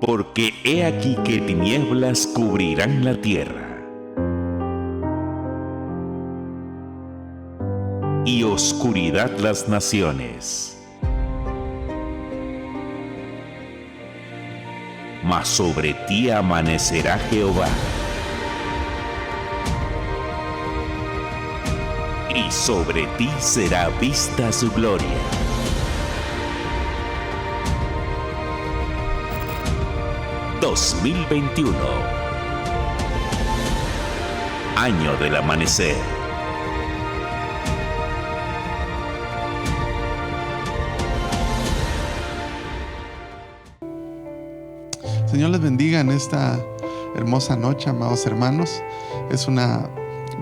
Porque he aquí que tinieblas cubrirán la tierra, y oscuridad las naciones. Mas sobre ti amanecerá Jehová, y sobre ti será vista su gloria. ...2021... Año del amanecer. Señor les bendiga en esta hermosa noche, amados hermanos. Es una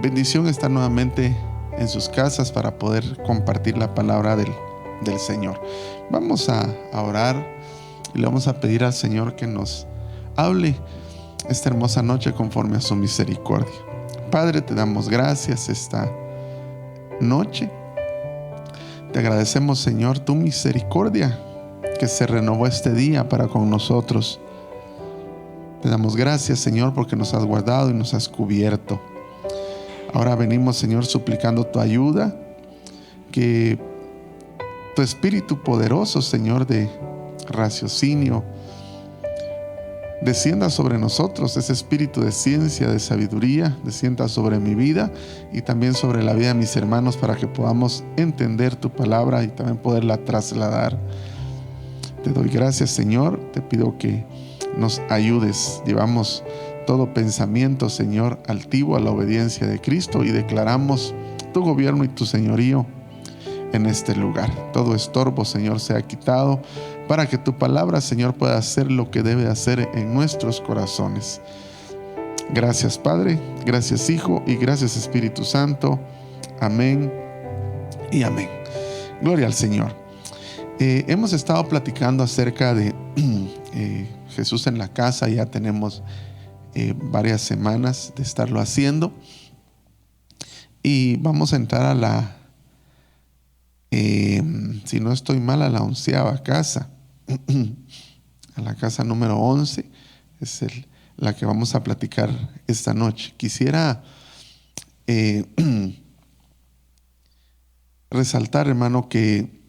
bendición estar nuevamente en sus casas para poder compartir la palabra del Señor. Vamos a orar y le vamos a pedir al Señor que nos hable esta hermosa noche conforme a su misericordia. Padre, te damos gracias esta noche. Te agradecemos, Señor, tu misericordia que se renovó este día para con nosotros. Te damos gracias, Señor, porque nos has guardado y nos has cubierto. Ahora venimos, Señor, suplicando tu ayuda, que tu Espíritu poderoso, Señor, de raciocinio, descienda sobre nosotros, ese espíritu de ciencia, de sabiduría, descienda sobre mi vida y también sobre la vida de mis hermanos, para que podamos entender tu palabra y también poderla trasladar. Te doy gracias, Señor. Te pido que nos ayudes. Llevamos todo pensamiento, Señor, altivo a la obediencia de Cristo, y declaramos tu gobierno y tu señorío en este lugar. Todo estorbo, Señor, sea quitado, para que tu palabra, Señor, pueda hacer lo que debe hacer en nuestros corazones. Gracias, Padre, gracias, Hijo, y gracias, Espíritu Santo. Amén y amén. Gloria al Señor. Hemos estado platicando acerca de Jesús en la casa. Ya tenemos varias semanas de estarlo haciendo, y vamos a entrar a la si no estoy mal, a la 11ª casa, a la casa número 11 es la que vamos a platicar esta noche. Quisiera resaltar, hermano, que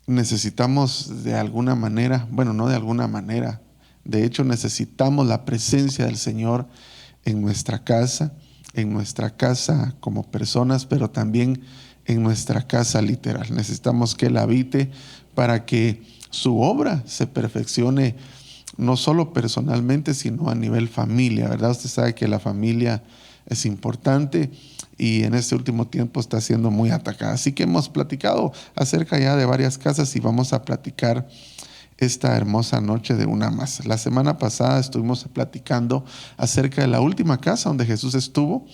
necesitamos de alguna manera, bueno, no de alguna manera, de hecho necesitamos la presencia del Señor en nuestra casa como personas, pero también en nuestra casa literal. Necesitamos que Él habite para que su obra se perfeccione, no solo personalmente, sino a nivel familia, ¿verdad? Usted sabe que la familia es importante y en este último tiempo está siendo muy atacada. Así que hemos platicado acerca ya de varias casas y vamos a platicar esta hermosa noche de una más. La semana pasada estuvimos platicando acerca de la última casa donde Jesús estuvo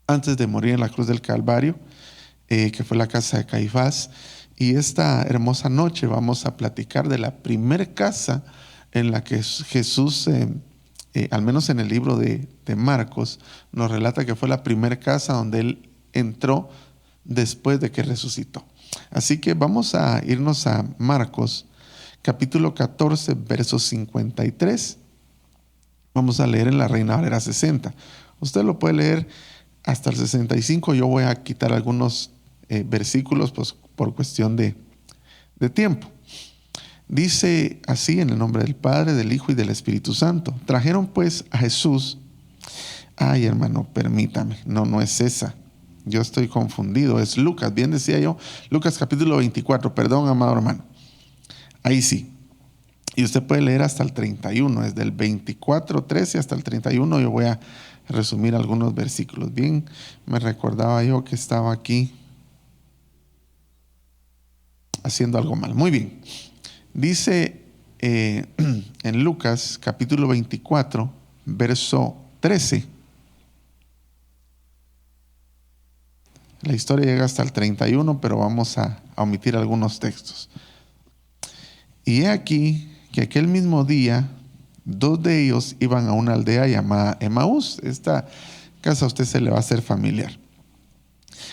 antes de morir en la cruz del Calvario, que fue la casa de Caifás. Y esta hermosa noche vamos a platicar de la primer casa en la que Jesús, al menos en el libro de Marcos, nos relata que fue la primera casa donde Él entró después de que resucitó. Así que vamos a irnos a Marcos, capítulo 14, verso 53. Vamos a leer en la Reina Valera 60. Usted lo puede leer hasta el 65. Yo voy a quitar algunos versículos, pues, por cuestión de tiempo. Dice así: en el nombre del Padre, del Hijo y del Espíritu Santo. Trajeron pues a Jesús. Ay, hermano, permítame. No es esa. Yo estoy confundido. Es Lucas. Bien decía yo. Lucas capítulo 24. Perdón, amado hermano. Ahí sí. Y usted puede leer hasta el 31. Desde el 24:13 hasta el 31. Yo voy a resumir algunos versículos. Bien, me recordaba yo que estaba aquí haciendo algo mal. Muy bien. Dice en Lucas capítulo 24, verso 13. La historia llega hasta el 31, pero vamos a omitir algunos textos. Y he aquí que aquel mismo día, dos de ellos iban a una aldea llamada Emaús. Esta casa a usted se le va a hacer familiar,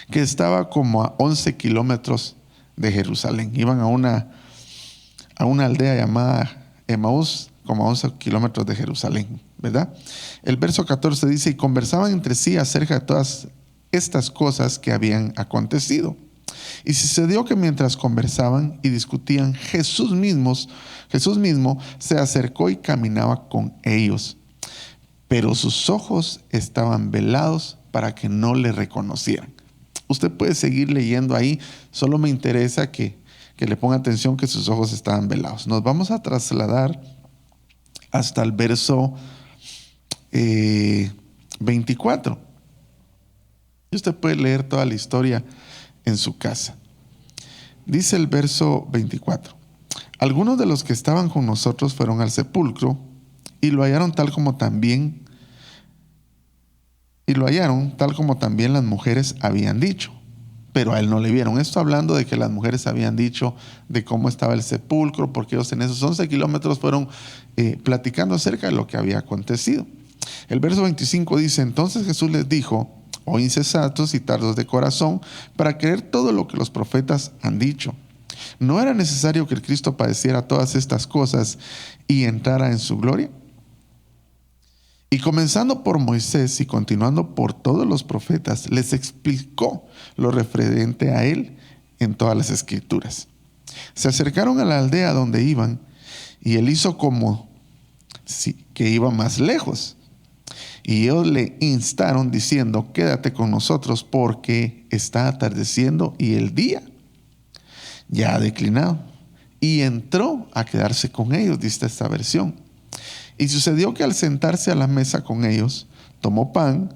que estaba como a 11 kilómetros de Jerusalén. Iban a una aldea llamada Emaús, como a 11 kilómetros de Jerusalén, ¿verdad? El verso 14 dice, y conversaban entre sí acerca de todas estas cosas que habían acontecido. Y sucedió que mientras conversaban y discutían, Jesús mismo se acercó y caminaba con ellos, pero sus ojos estaban velados para que no le reconocieran. Usted puede seguir leyendo ahí, solo me interesa que le ponga atención que sus ojos estaban velados. Nos vamos a trasladar hasta el verso 24. Y usted puede leer toda la historia en su casa. Dice el verso 24. Algunos de los que estaban con nosotros fueron al sepulcro y lo hallaron tal como también las mujeres habían dicho, pero a él no le vieron. Esto hablando de que las mujeres habían dicho de cómo estaba el sepulcro, porque ellos en esos 11 kilómetros fueron platicando acerca de lo que había acontecido. El verso 25 dice, entonces Jesús les dijo, oh insensatos y tardos de corazón, para creer todo lo que los profetas han dicho. ¿No era necesario que el Cristo padeciera todas estas cosas y entrara en su gloria? Y comenzando por Moisés y continuando por todos los profetas, les explicó lo referente a él en todas las escrituras. Se acercaron a la aldea donde iban y él hizo como que iba más lejos. Y ellos le instaron diciendo, quédate con nosotros porque está atardeciendo y el día ya ha declinado. Y entró a quedarse con ellos, dice esta versión. Y sucedió que al sentarse a la mesa con ellos, tomó pan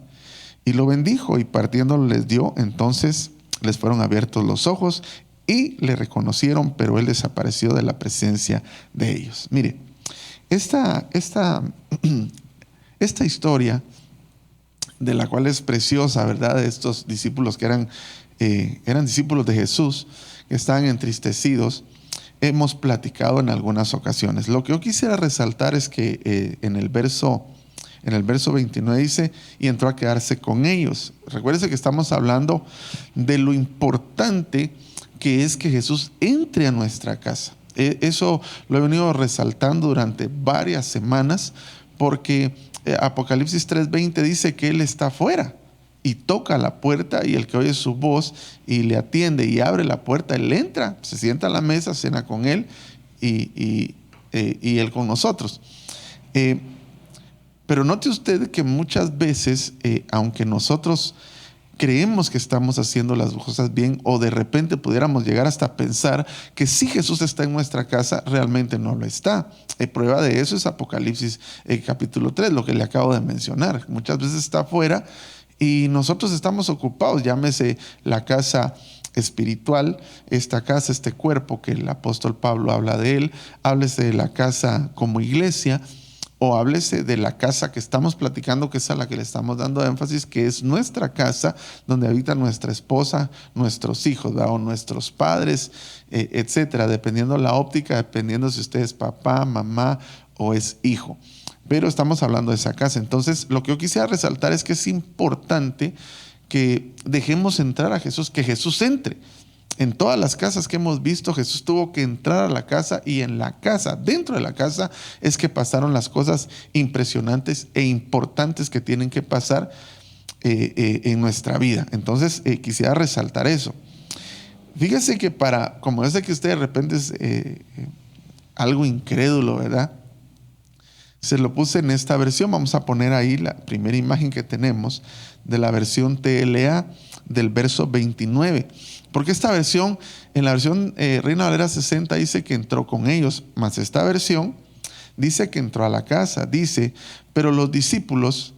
y lo bendijo y partiéndolo les dio. Entonces les fueron abiertos los ojos y le reconocieron, pero él desapareció de la presencia de ellos. Mire, esta historia, de la cual es preciosa, ¿verdad? De estos discípulos que eran discípulos de Jesús, que estaban entristecidos, hemos platicado en algunas ocasiones. Lo que yo quisiera resaltar es que en el verso 29 dice, y entró a quedarse con ellos. Recuérdense que estamos hablando de lo importante que es que Jesús entre a nuestra casa. Eso lo he venido resaltando durante varias semanas, porque Apocalipsis 3:20 dice que Él está afuera y toca la puerta, y el que oye su voz y le atiende y abre la puerta, Él entra, se sienta a la mesa, cena con Él y Él con nosotros. Pero note usted que muchas veces, aunque nosotros creemos que estamos haciendo las cosas bien, o de repente pudiéramos llegar hasta pensar que si Jesús está en nuestra casa, realmente no lo está. Prueba de eso es Apocalipsis capítulo 3, lo que le acabo de mencionar. Muchas veces está afuera y nosotros estamos ocupados, llámese la casa espiritual, esta casa, este cuerpo que el apóstol Pablo habla de él, háblese de la casa como iglesia, o háblese de la casa que estamos platicando, que es a la que le estamos dando énfasis, que es nuestra casa, donde habita nuestra esposa, nuestros hijos, ¿verdad? O nuestros padres, etcétera, dependiendo la óptica, dependiendo si usted es papá, mamá o es hijo. Pero estamos hablando de esa casa. Entonces, lo que yo quisiera resaltar es que es importante que dejemos entrar a Jesús, que Jesús entre. En todas las casas que hemos visto, Jesús tuvo que entrar a la casa, y en la casa, dentro de la casa, es que pasaron las cosas impresionantes e importantes que tienen que pasar en nuestra vida. Entonces, quisiera resaltar eso. Fíjese que como yo sé que usted de repente es algo incrédulo, ¿verdad? Se lo puse en esta versión. Vamos a poner ahí la primera imagen que tenemos de la versión TLA del verso 29. Porque esta versión, en la versión Reina Valera 60 dice que entró con ellos, mas esta versión dice que entró a la casa. Dice, pero los discípulos,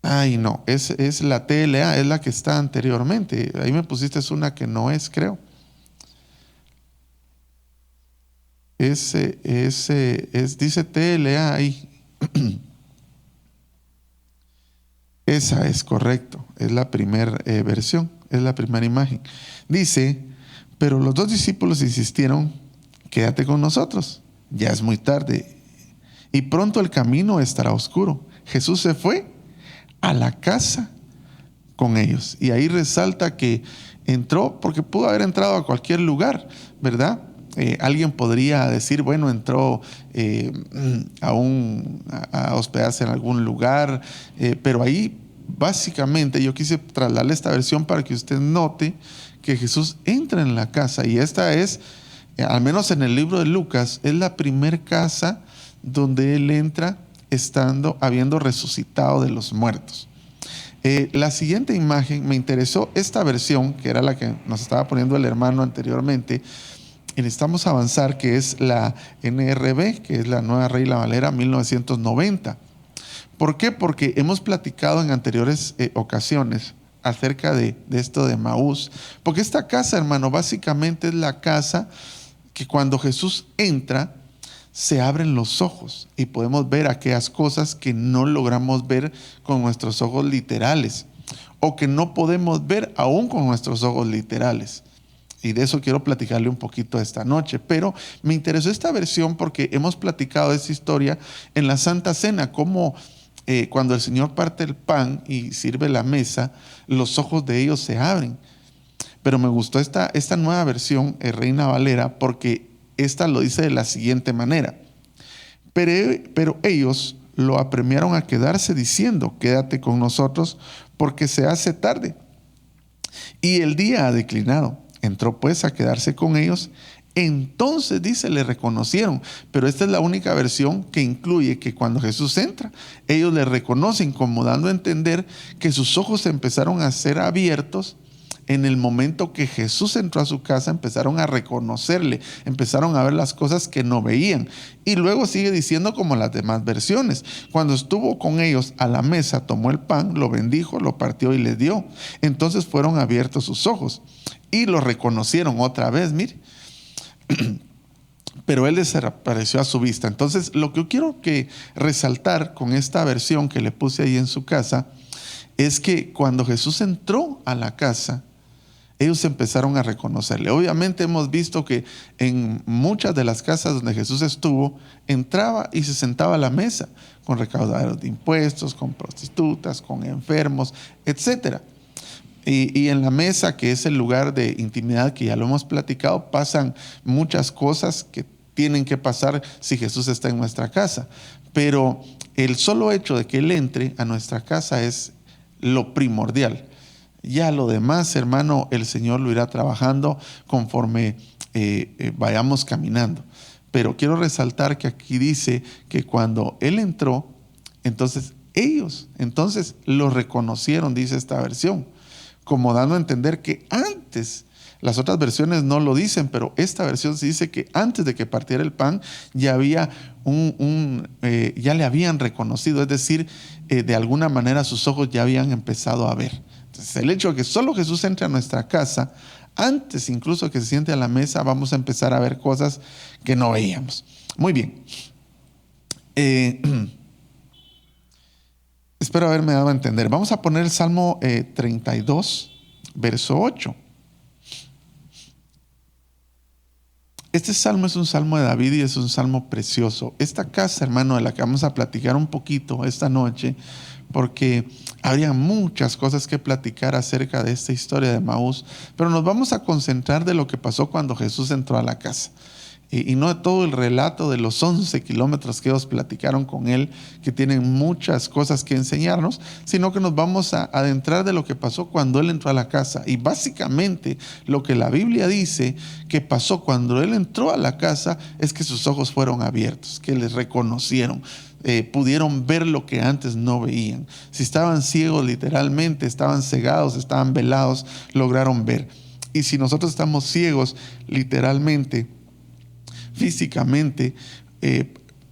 no, es la TLA, es la que está anteriormente. Ahí me pusiste una que no es, creo. Dice TLA ahí. Esa es correcto, es la primera versión, es la primera imagen. Dice, pero los dos discípulos insistieron, quédate con nosotros, ya es muy tarde y pronto el camino estará oscuro. Jesús se fue a la casa con ellos, y ahí resalta que entró porque pudo haber entrado a cualquier lugar, ¿verdad? alguien podría decir, bueno, entró a hospedarse en algún lugar, pero ahí básicamente yo quise trasladarle esta versión para que usted note que Jesús entra en la casa, y esta es, al menos en el libro de Lucas, es la primer casa donde Él entra habiendo resucitado de los muertos. La siguiente imagen, me interesó esta versión, que era la que nos estaba poniendo el hermano anteriormente, y necesitamos avanzar, que es la NRV, que es la Nueva Reina Valera 1990. ¿Por qué? Porque hemos platicado en anteriores ocasiones acerca de esto de Emaús, porque esta casa, hermano, básicamente es la casa que cuando Jesús entra, se abren los ojos y podemos ver aquellas cosas que no logramos ver con nuestros ojos literales, o que no podemos ver aún con nuestros ojos literales. Y de eso quiero platicarle un poquito esta noche. Pero me interesó esta versión porque hemos platicado de esta historia en la Santa Cena, como cuando el Señor parte el pan y sirve la mesa, los ojos de ellos se abren. Pero me gustó esta nueva versión, Reina Valera, porque esta lo dice de la siguiente manera. Pero ellos lo apremiaron a quedarse diciendo, quédate con nosotros porque se hace tarde y el día ha declinado. Entró pues a quedarse con ellos. Entonces, dice, le reconocieron. Pero esta es la única versión que incluye que cuando Jesús entra, ellos le reconocen, como dando a entender que sus ojos empezaron a ser abiertos. En el momento que Jesús entró a su casa, empezaron a reconocerle, empezaron a ver las cosas que no veían. Y luego sigue diciendo como las demás versiones. Cuando estuvo con ellos a la mesa, tomó el pan, lo bendijo, lo partió y les dio. Entonces fueron abiertos sus ojos y lo reconocieron otra vez, mire. Pero él desapareció a su vista. Entonces, lo que yo quiero resaltar con esta versión que le puse ahí en su casa es que cuando Jesús entró a la casa, ellos empezaron a reconocerle. Obviamente hemos visto que en muchas de las casas donde Jesús estuvo, entraba y se sentaba a la mesa con recaudadores de impuestos, con prostitutas, con enfermos, etc. Y en la mesa, que es el lugar de intimidad que ya lo hemos platicado, pasan muchas cosas que tienen que pasar si Jesús está en nuestra casa. Pero el solo hecho de que Él entre a nuestra casa es lo primordial. Ya lo demás, hermano, el Señor lo irá trabajando conforme vayamos caminando. Pero quiero resaltar que aquí dice que cuando Él entró, entonces ellos lo reconocieron, dice esta versión, como dando a entender que antes, las otras versiones no lo dicen, pero esta versión sí dice que antes de que partiera el pan ya había ya le habían reconocido, es decir, de alguna manera sus ojos ya habían empezado a ver. Entonces, el hecho de que solo Jesús entre a nuestra casa, antes incluso que se siente a la mesa, vamos a empezar a ver cosas que no veíamos. Muy bien. Espero haberme dado a entender. Vamos a poner el Salmo 32, verso 8. Este salmo es un salmo de David y es un salmo precioso. Esta casa, hermano, de la que vamos a platicar un poquito esta noche, porque habría muchas cosas que platicar acerca de esta historia de Emaús, pero nos vamos a concentrar de lo que pasó cuando Jesús entró a la casa. Y no de todo el relato de los 11 kilómetros que ellos platicaron con Él, que tienen muchas cosas que enseñarnos, sino que nos vamos a adentrar de lo que pasó cuando Él entró a la casa. Y básicamente lo que la Biblia dice que pasó cuando Él entró a la casa es que sus ojos fueron abiertos, que les reconocieron. Pudieron ver lo que antes no veían. Si estaban ciegos literalmente, estaban cegados, estaban velados, lograron ver. Y si nosotros estamos ciegos literalmente, físicamente,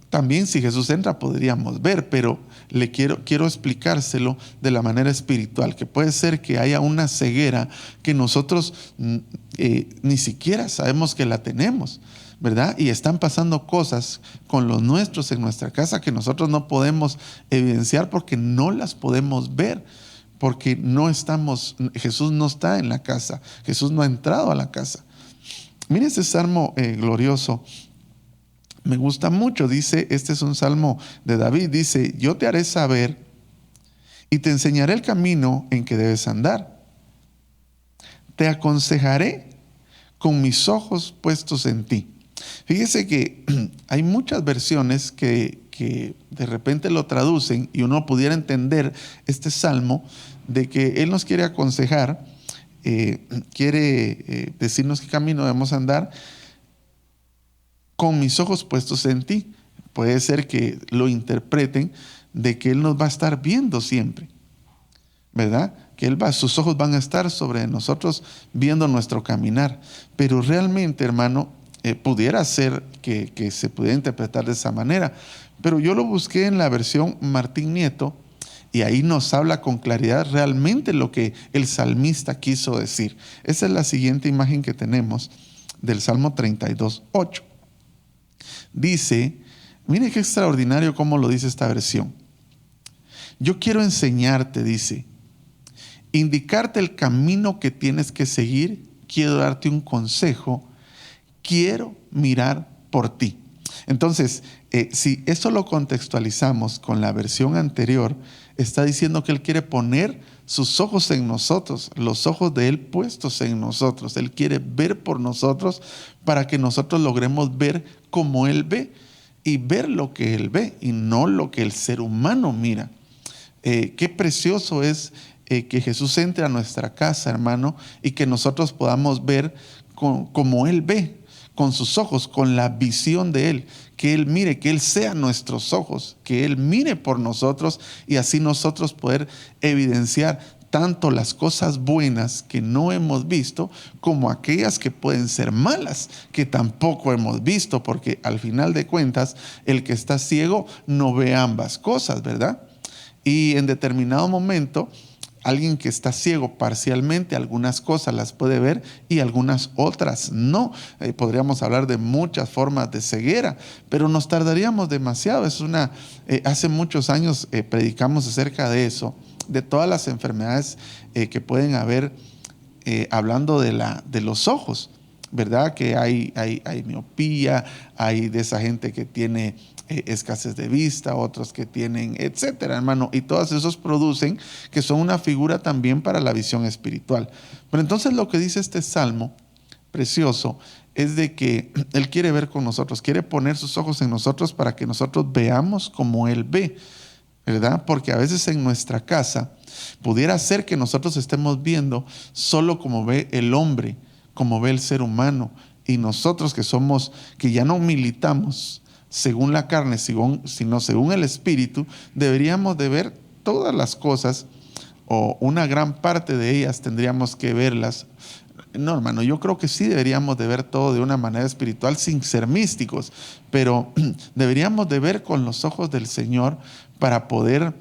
también si Jesús entra podríamos ver, pero quiero explicárselo de la manera espiritual, que puede ser que haya una ceguera que nosotros ni siquiera sabemos que la tenemos, ¿verdad? Y están pasando cosas con los nuestros en nuestra casa que nosotros no podemos evidenciar porque no las podemos ver, porque Jesús no está en la casa, Jesús no ha entrado a la casa. Mire ese salmo glorioso, me gusta mucho. Dice, este es un salmo de David, dice: yo te haré saber y te enseñaré el camino en que debes andar. Te aconsejaré con mis ojos puestos en ti. Fíjese que hay muchas versiones que de repente lo traducen y uno pudiera entender este salmo de que Él nos quiere aconsejar, quiere decirnos qué camino debemos andar con mis ojos puestos en ti. Puede ser que lo interpreten de que Él nos va a estar viendo siempre, ¿verdad? Que sus ojos van a estar sobre nosotros viendo nuestro caminar. Pero realmente, hermano, pudiera ser que se pudiera interpretar de esa manera. Pero yo lo busqué en la versión Martín Nieto y ahí nos habla con claridad realmente lo que el salmista quiso decir. Esa es la siguiente imagen que tenemos del Salmo 32:8. Dice, mire qué extraordinario cómo lo dice esta versión. Yo quiero enseñarte, dice, indicarte el camino que tienes que seguir, quiero darte un consejo, quiero mirar por ti. Entonces, si eso lo contextualizamos con la versión anterior, está diciendo que Él quiere poner sus ojos en nosotros, los ojos de Él puestos en nosotros. Él quiere ver por nosotros para que nosotros logremos ver como Él ve y ver lo que Él ve y no lo que el ser humano mira. Qué precioso es que Jesús entre a nuestra casa, hermano, y que nosotros podamos ver como Él ve, con sus ojos, con la visión de Él, que Él mire, que Él sea nuestros ojos, que Él mire por nosotros y así nosotros poder evidenciar tanto las cosas buenas que no hemos visto como aquellas que pueden ser malas, que tampoco hemos visto, porque al final de cuentas el que está ciego no ve ambas cosas, ¿verdad? Y en determinado momento alguien que está ciego parcialmente, algunas cosas las puede ver y algunas otras no. Podríamos hablar de muchas formas de ceguera, pero nos tardaríamos demasiado. Hace muchos años predicamos acerca de eso, de todas las enfermedades que pueden haber, hablando de los ojos, ¿verdad? Que hay miopía, hay de esa gente que tiene escasez de vista, otros que tienen, etcétera, hermano. Y todos esos producen que son una figura también para la visión espiritual. Pero entonces lo que dice este salmo precioso es de que Él quiere ver con nosotros, quiere poner sus ojos en nosotros para que nosotros veamos como Él ve, ¿verdad? Porque a veces en nuestra casa pudiera ser que nosotros estemos viendo solo como ve el hombre, como ve el ser humano, y nosotros que ya no militamos según la carne, sino según el Espíritu, deberíamos de ver todas las cosas, o una gran parte de ellas tendríamos que verlas. No, hermano, yo creo que sí deberíamos de ver todo de una manera espiritual sin ser místicos, pero deberíamos de ver con los ojos del Señor para poder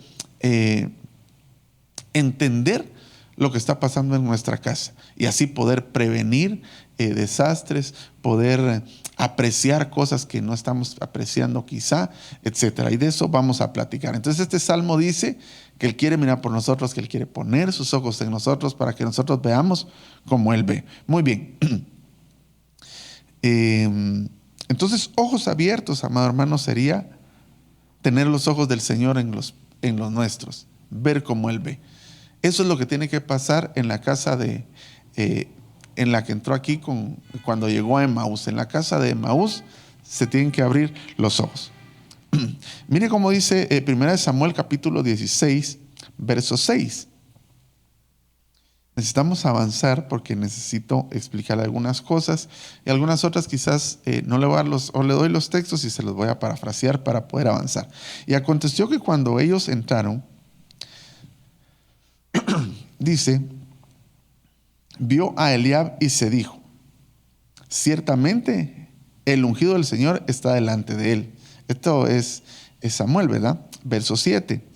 entender lo que está pasando en nuestra casa y así poder prevenir desastres, poder apreciar cosas que no estamos apreciando quizá, etcétera. Y de eso vamos a platicar. Entonces este salmo dice que Él quiere mirar por nosotros, que Él quiere poner sus ojos en nosotros para que nosotros veamos como Él ve. Muy bien. Entonces, ojos abiertos, amado hermano, sería tener los ojos del Señor en los nuestros, ver como Él ve. Eso es lo que tiene que pasar en la casa en la que entró aquí cuando llegó a Emaús. En la casa de Emaús se tienen que abrir los ojos. Mire cómo dice 1 Samuel capítulo 16, verso 6. Necesitamos avanzar porque necesito explicar algunas cosas y algunas otras quizás no le voy a dar o le doy los textos y se los voy a parafrasear para poder avanzar. Y aconteció que cuando ellos entraron, dice, vio a Eliab y se dijo, ciertamente el ungido del Señor está delante de él. Esto es Samuel, ¿verdad? Verso 7.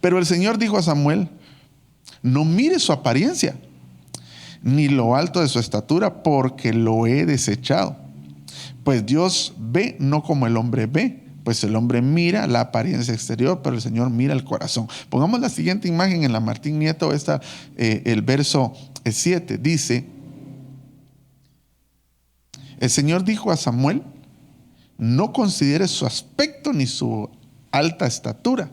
Pero el Señor dijo a Samuel, no mires su apariencia, ni lo alto de su estatura, porque lo he desechado. Pues Dios ve no como el hombre ve, pues el hombre mira la apariencia exterior, pero el Señor mira el corazón. Pongamos la siguiente imagen en la Martín Nieto, el verso 7, dice, el Señor dijo a Samuel, no consideres su aspecto ni su alta estatura.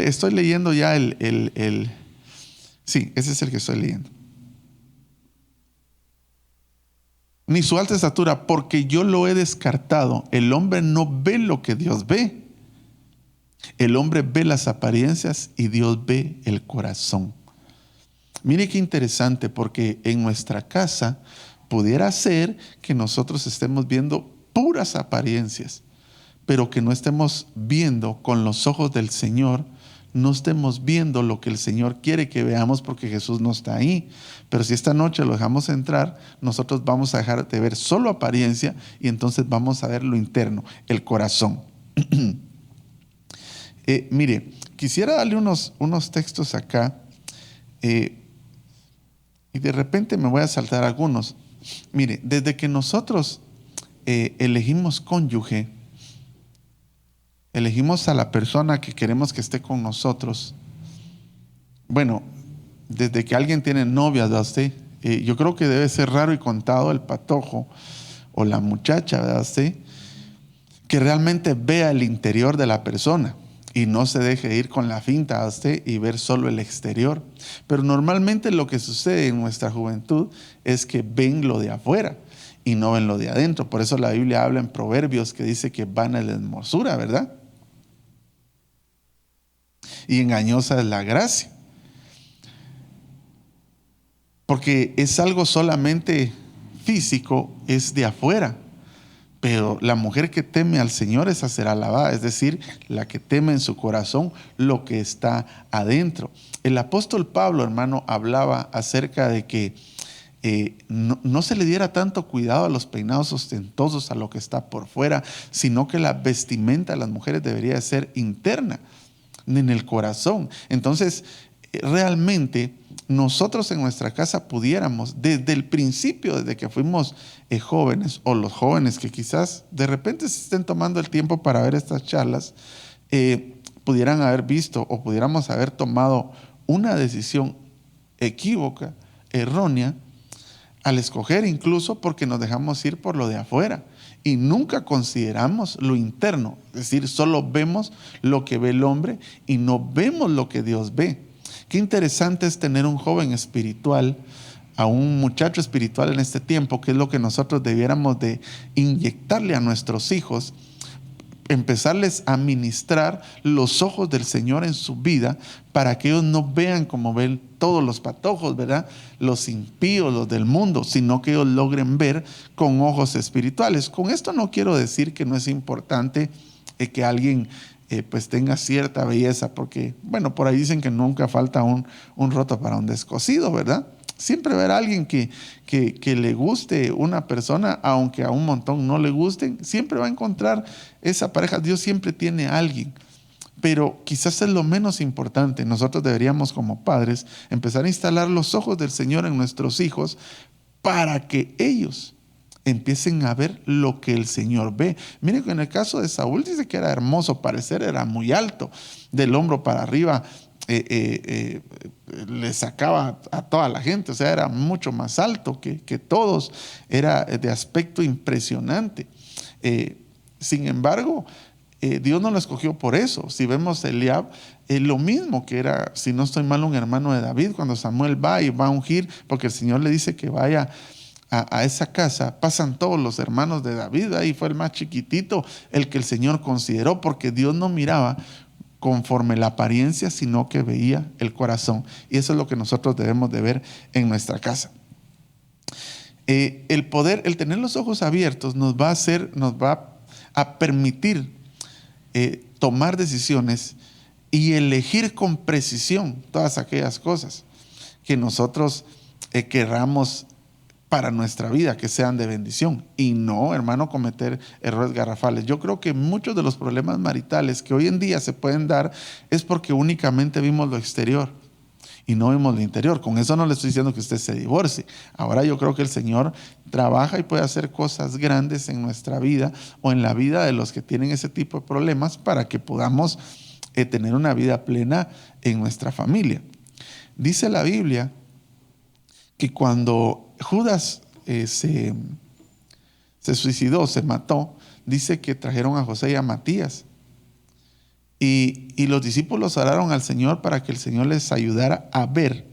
Estoy leyendo ya sí, ese es el que estoy leyendo. ni su alta estatura, porque yo lo he descartado. El hombre no ve lo que Dios ve. El hombre ve las apariencias y Dios ve el corazón. Mire qué interesante, porque en nuestra casa pudiera ser que nosotros estemos viendo puras apariencias, pero que no estemos viendo con los ojos del Señor, no estemos viendo lo que el Señor quiere que veamos, porque Jesús no está ahí. Pero si esta noche lo dejamos entrar, nosotros vamos a dejar de ver solo apariencia y entonces vamos a ver lo interno, el corazón. Mire, quisiera darle unos textos acá y de repente me voy a saltar algunos. Mire, desde que nosotros elegimos cónyuge, elegimos a la persona que queremos que esté con nosotros. Bueno, desde que alguien tiene novia, ¿verdad usted? Yo creo que debe ser raro y contado el patojo o la muchacha, ¿verdad usted? Que realmente vea el interior de la persona y no se deje ir con la finta, ¿verdad usted? Y ver solo el exterior. Pero normalmente lo que sucede en nuestra juventud es que ven lo de afuera y no ven lo de adentro. Por eso la Biblia habla en Proverbios que dice que vana es la hermosura, ¿verdad? Y engañosa es la gracia. Porque es algo solamente físico, es de afuera. Pero la mujer que teme al Señor, esa será alabada. Es decir, la que teme en su corazón lo que está adentro. El apóstol Pablo, hermano, hablaba acerca de que no se le diera tanto cuidado a los peinados ostentosos, a lo que está por fuera, sino que la vestimenta de las mujeres debería ser interna, en el corazón. Entonces, realmente nosotros en nuestra casa pudiéramos, desde el principio, desde que fuimos jóvenes, o los jóvenes que quizás de repente se estén tomando el tiempo para ver estas charlas, pudieran haber visto o pudiéramos haber tomado una decisión equívoca, errónea, al escoger, incluso porque nos dejamos ir por lo de afuera y nunca consideramos lo interno. Es decir, solo vemos lo que ve el hombre y no vemos lo que Dios ve. Qué interesante es tener un joven espiritual, a un muchacho espiritual en este tiempo, que es lo que nosotros debiéramos de inyectarle a nuestros hijos, empezarles a ministrar los ojos del Señor en su vida, para que ellos no vean como ven todos los patojos, ¿verdad? Los impíos, los del mundo, sino que ellos logren ver con ojos espirituales. Con esto no quiero decir que no es importante que alguien pues tenga cierta belleza, porque bueno, por ahí dicen que nunca falta un roto para un descosido, ¿verdad? Siempre ver a alguien que le guste una persona, aunque a un montón no le gusten, siempre va a encontrar esa pareja. Dios siempre tiene a alguien, pero quizás es lo menos importante. Nosotros deberíamos, como padres, empezar a instalar los ojos del Señor en nuestros hijos para que ellos empiecen a ver lo que el Señor ve. Miren que en el caso de Saúl dice que era hermoso, parecer era muy alto, del hombro para arriba le sacaba a toda la gente, o sea, era mucho más alto que todos, era de aspecto impresionante. Sin embargo, Dios no lo escogió por eso. Si vemos Eliab, lo mismo, que era, si no estoy mal, un hermano de David. Cuando Samuel va y va a ungir, porque el Señor le dice que vaya a esa casa, pasan todos los hermanos de David. Ahí fue el más chiquitito, el que el Señor consideró, porque Dios no miraba conforme la apariencia, sino que veía el corazón. Y eso es lo que nosotros debemos de ver en nuestra casa. El tener los ojos abiertos nos va a permitir tomar decisiones y elegir con precisión todas aquellas cosas que nosotros querramos para nuestra vida, que sean de bendición, y no, hermano, cometer errores garrafales. Yo creo que muchos de los problemas maritales que hoy en día se pueden dar es porque únicamente vimos lo exterior y no vimos lo interior. Con eso no le estoy diciendo que usted se divorcie. Ahora yo creo que el Señor trabaja y puede hacer cosas grandes en nuestra vida o en la vida de los que tienen ese tipo de problemas, para que podamos tener una vida plena en nuestra familia. Dice la Biblia que cuando Judas se suicidó, se mató, dice que trajeron a José y a Matías. Y los discípulos oraron al Señor para que el Señor les ayudara a ver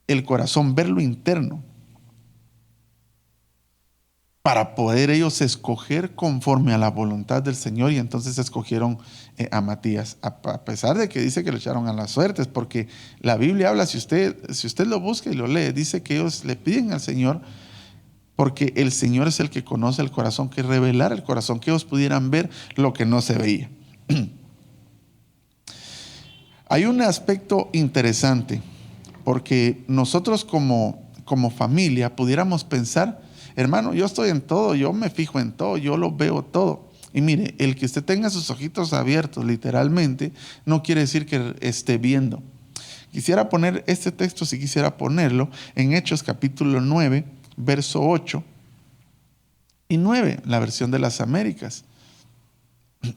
el corazón, ver lo interno. para poder ellos escoger conforme a la voluntad del Señor, y entonces escogieron a Matías, a pesar de que dice que lo echaron a las suertes, porque la Biblia habla, si usted lo busca y lo lee, dice que ellos le piden al Señor, porque el Señor es el que conoce el corazón, que revelara el corazón, que ellos pudieran ver lo que no se veía. Hay un aspecto interesante, porque nosotros como familia pudiéramos pensar, hermano, yo estoy en todo, yo me fijo en todo, yo lo veo todo. Y mire, el que usted tenga sus ojitos abiertos literalmente no quiere decir que esté viendo. Quisiera poner este texto, si quisiera ponerlo, en Hechos capítulo 9, verso 8 y 9, la versión de las Américas.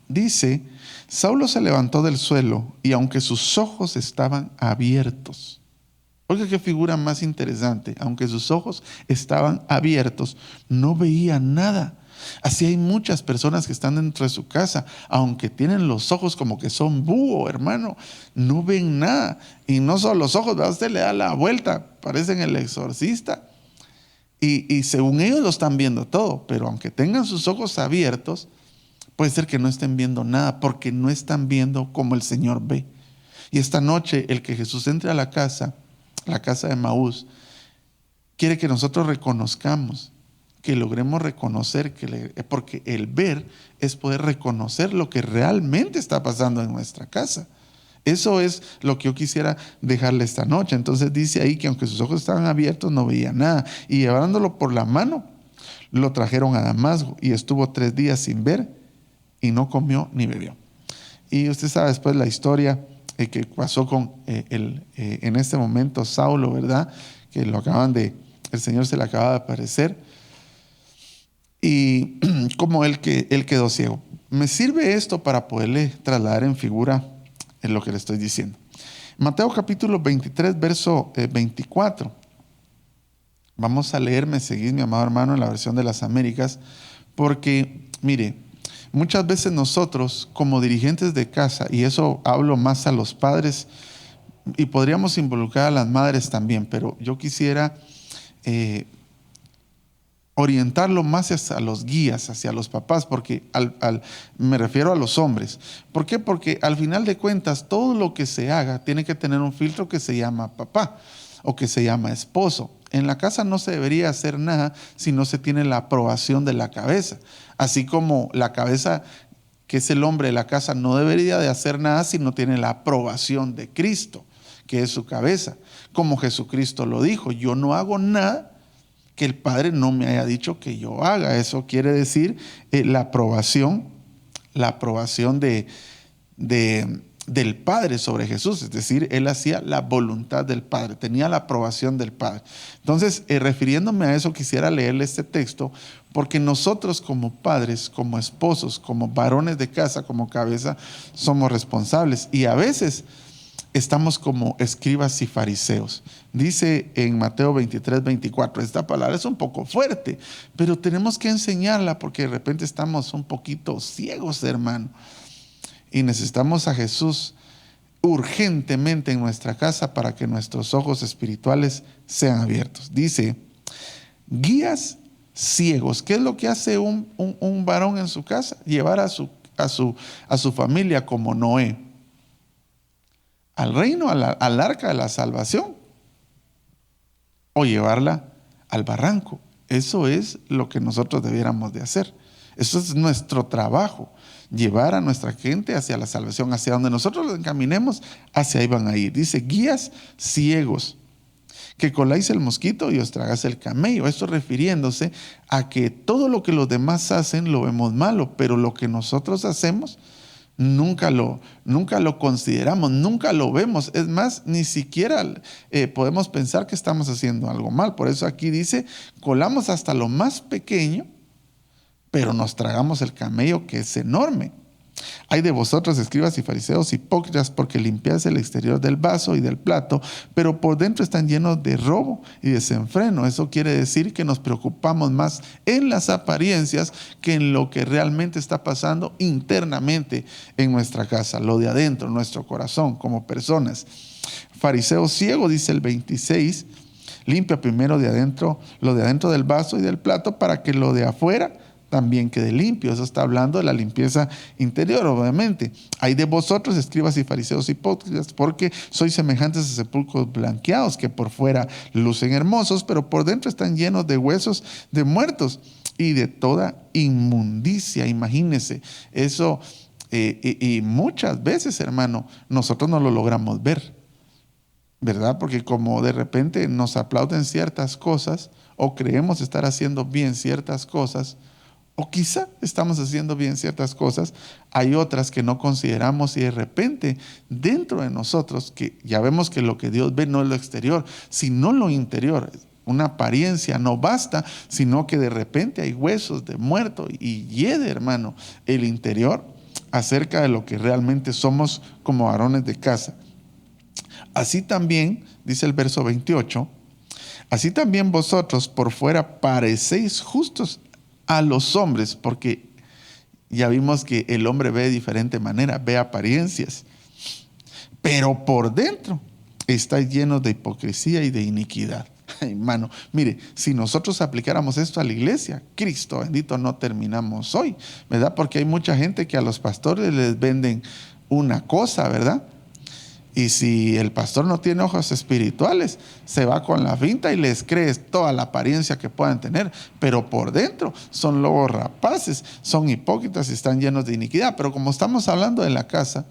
Dice, Saulo se levantó del suelo y aunque sus ojos estaban abiertos, oiga qué figura más interesante, aunque sus ojos estaban abiertos, no veía nada. Así hay muchas personas que están dentro de su casa, aunque tienen los ojos como que son búho, hermano, no ven nada. Y no solo los ojos, ¿verdad? Usted le da la vuelta, parecen el exorcista. Y según ellos lo están viendo todo, pero aunque tengan sus ojos abiertos, puede ser que no estén viendo nada, porque no están viendo como el Señor ve. Y esta noche, el que Jesús entre a la casa de Emaús, quiere que nosotros reconozcamos, que logremos reconocer, porque el ver es poder reconocer lo que realmente está pasando en nuestra casa. Eso es lo que yo quisiera dejarle esta noche. Entonces dice ahí que aunque sus ojos estaban abiertos, no veía nada. Y llevándolo por la mano, lo trajeron a Damasco y estuvo 3 días sin ver y no comió ni bebió. Y usted sabe después la historia que pasó con en este momento Saulo, ¿verdad? Que el Señor se le acaba de aparecer. Y como él quedó ciego. Me sirve esto para poderle trasladar en figura en lo que le estoy diciendo. Mateo capítulo 23, verso 24. Vamos a leer, me seguís, mi amado hermano, en la versión de las Américas, porque, mire, muchas veces nosotros como dirigentes de casa, y eso hablo más a los padres, y podríamos involucrar a las madres también, pero yo quisiera orientarlo más hacia los guías, hacia los papás, porque me refiero a los hombres. ¿Por qué? Porque al final de cuentas todo lo que se haga tiene que tener un filtro que se llama papá o que se llama esposo. En la casa no se debería hacer nada si no se tiene la aprobación de la cabeza. Así como la cabeza, que es el hombre de la casa, no debería de hacer nada si no tiene la aprobación de Cristo, que es su cabeza. Como Jesucristo lo dijo, yo no hago nada que el Padre no me haya dicho que yo haga. Eso quiere decir la aprobación del Padre sobre Jesús. Es decir, él hacía la voluntad del Padre, tenía la aprobación del Padre. Entonces, refiriéndome a eso, quisiera leerle este texto, porque nosotros como padres, como esposos, como varones de casa, como cabeza, somos responsables. Y a veces estamos como escribas y fariseos. Dice en Mateo 23, 24, esta palabra es un poco fuerte, pero tenemos que enseñarla porque de repente estamos un poquito ciegos, hermano, y necesitamos a Jesús urgentemente en nuestra casa para que nuestros ojos espirituales sean abiertos. Dice, guías ciegos. ¿Qué es lo que hace un varón en su casa? Llevar a su familia como Noé al reino, al arca de la salvación, o llevarla al barranco. Eso es lo que nosotros debiéramos de hacer. Eso es nuestro trabajo, llevar a nuestra gente hacia la salvación, hacia donde nosotros los encaminemos, hacia ahí van a ir. Dice, guías ciegos, que coláis el mosquito y os tragáis el camello. Esto refiriéndose a que todo lo que los demás hacen lo vemos malo, pero lo que nosotros hacemos nunca lo consideramos, nunca lo vemos. Es más, ni siquiera podemos pensar que estamos haciendo algo mal. Por eso aquí dice, colamos hasta lo más pequeño, pero nos tragamos el camello, que es enorme. Hay de vosotros, escribas y fariseos, hipócritas, porque limpiáis el exterior del vaso y del plato, pero por dentro están llenos de robo y desenfreno. Eso quiere decir que nos preocupamos más en las apariencias que en lo que realmente está pasando internamente en nuestra casa, lo de adentro, nuestro corazón como personas. Fariseo ciego, dice el 26, Limpia primero de adentro, lo de adentro del vaso y del plato, para que lo de afuera también quede limpio. Eso está hablando de la limpieza interior, obviamente. Hay de vosotros, escribas y fariseos hipócritas, porque sois semejantes a sepulcros blanqueados, que por fuera lucen hermosos, pero por dentro están llenos de huesos de muertos y de toda inmundicia. Imagínense eso. Y muchas veces, hermano, nosotros no lo logramos ver, ¿verdad? Porque como de repente nos aplauden ciertas cosas, o creemos estar haciendo bien ciertas cosas, o quizá estamos haciendo bien ciertas cosas, hay otras que no consideramos, y de repente dentro de nosotros, que ya vemos que lo que Dios ve no es lo exterior, sino lo interior. Una apariencia no basta, sino que de repente hay huesos de muerto y hiede, hermano, el interior acerca de lo que realmente somos como varones de casa. Así también, dice el verso 28, así también vosotros por fuera parecéis justos a los hombres, porque ya vimos que el hombre ve de diferente manera, ve apariencias, pero por dentro estáis llenos de hipocresía y de iniquidad. Hermano, mire, si nosotros aplicáramos esto a la iglesia, Cristo bendito, no terminamos hoy, ¿verdad? Porque hay mucha gente que a los pastores les venden una cosa, ¿verdad? Y si el pastor no tiene ojos espirituales, se va con la finta y les cree toda la apariencia que puedan tener, pero por dentro son lobos rapaces, son hipócritas y están llenos de iniquidad. Pero como estamos hablando de la casa,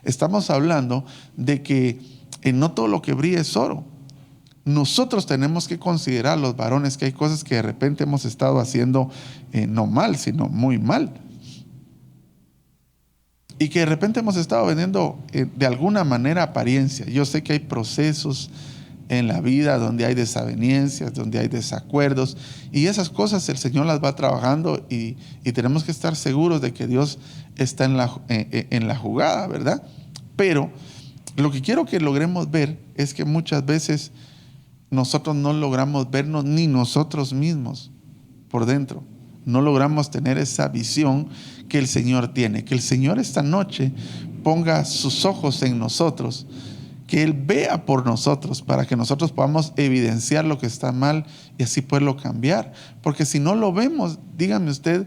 estamos hablando de que no todo lo que brilla es oro. Nosotros tenemos que considerar, los varones, que hay cosas que de repente hemos estado haciendo no mal, sino muy mal. Y que de repente hemos estado vendiendo de alguna manera apariencia. Yo sé que hay procesos en la vida donde hay desavenencias, donde hay desacuerdos, y esas cosas el Señor las va trabajando, y tenemos que estar seguros de que Dios está en la jugada, ¿verdad? Pero lo que quiero que logremos ver es que muchas veces nosotros no logramos vernos ni nosotros mismos por dentro. No logramos tener esa visión que el Señor tiene. Que el Señor esta noche ponga sus ojos en nosotros, que Él vea por nosotros, para que nosotros podamos evidenciar lo que está mal y así poderlo cambiar. Porque si no lo vemos, dígame usted,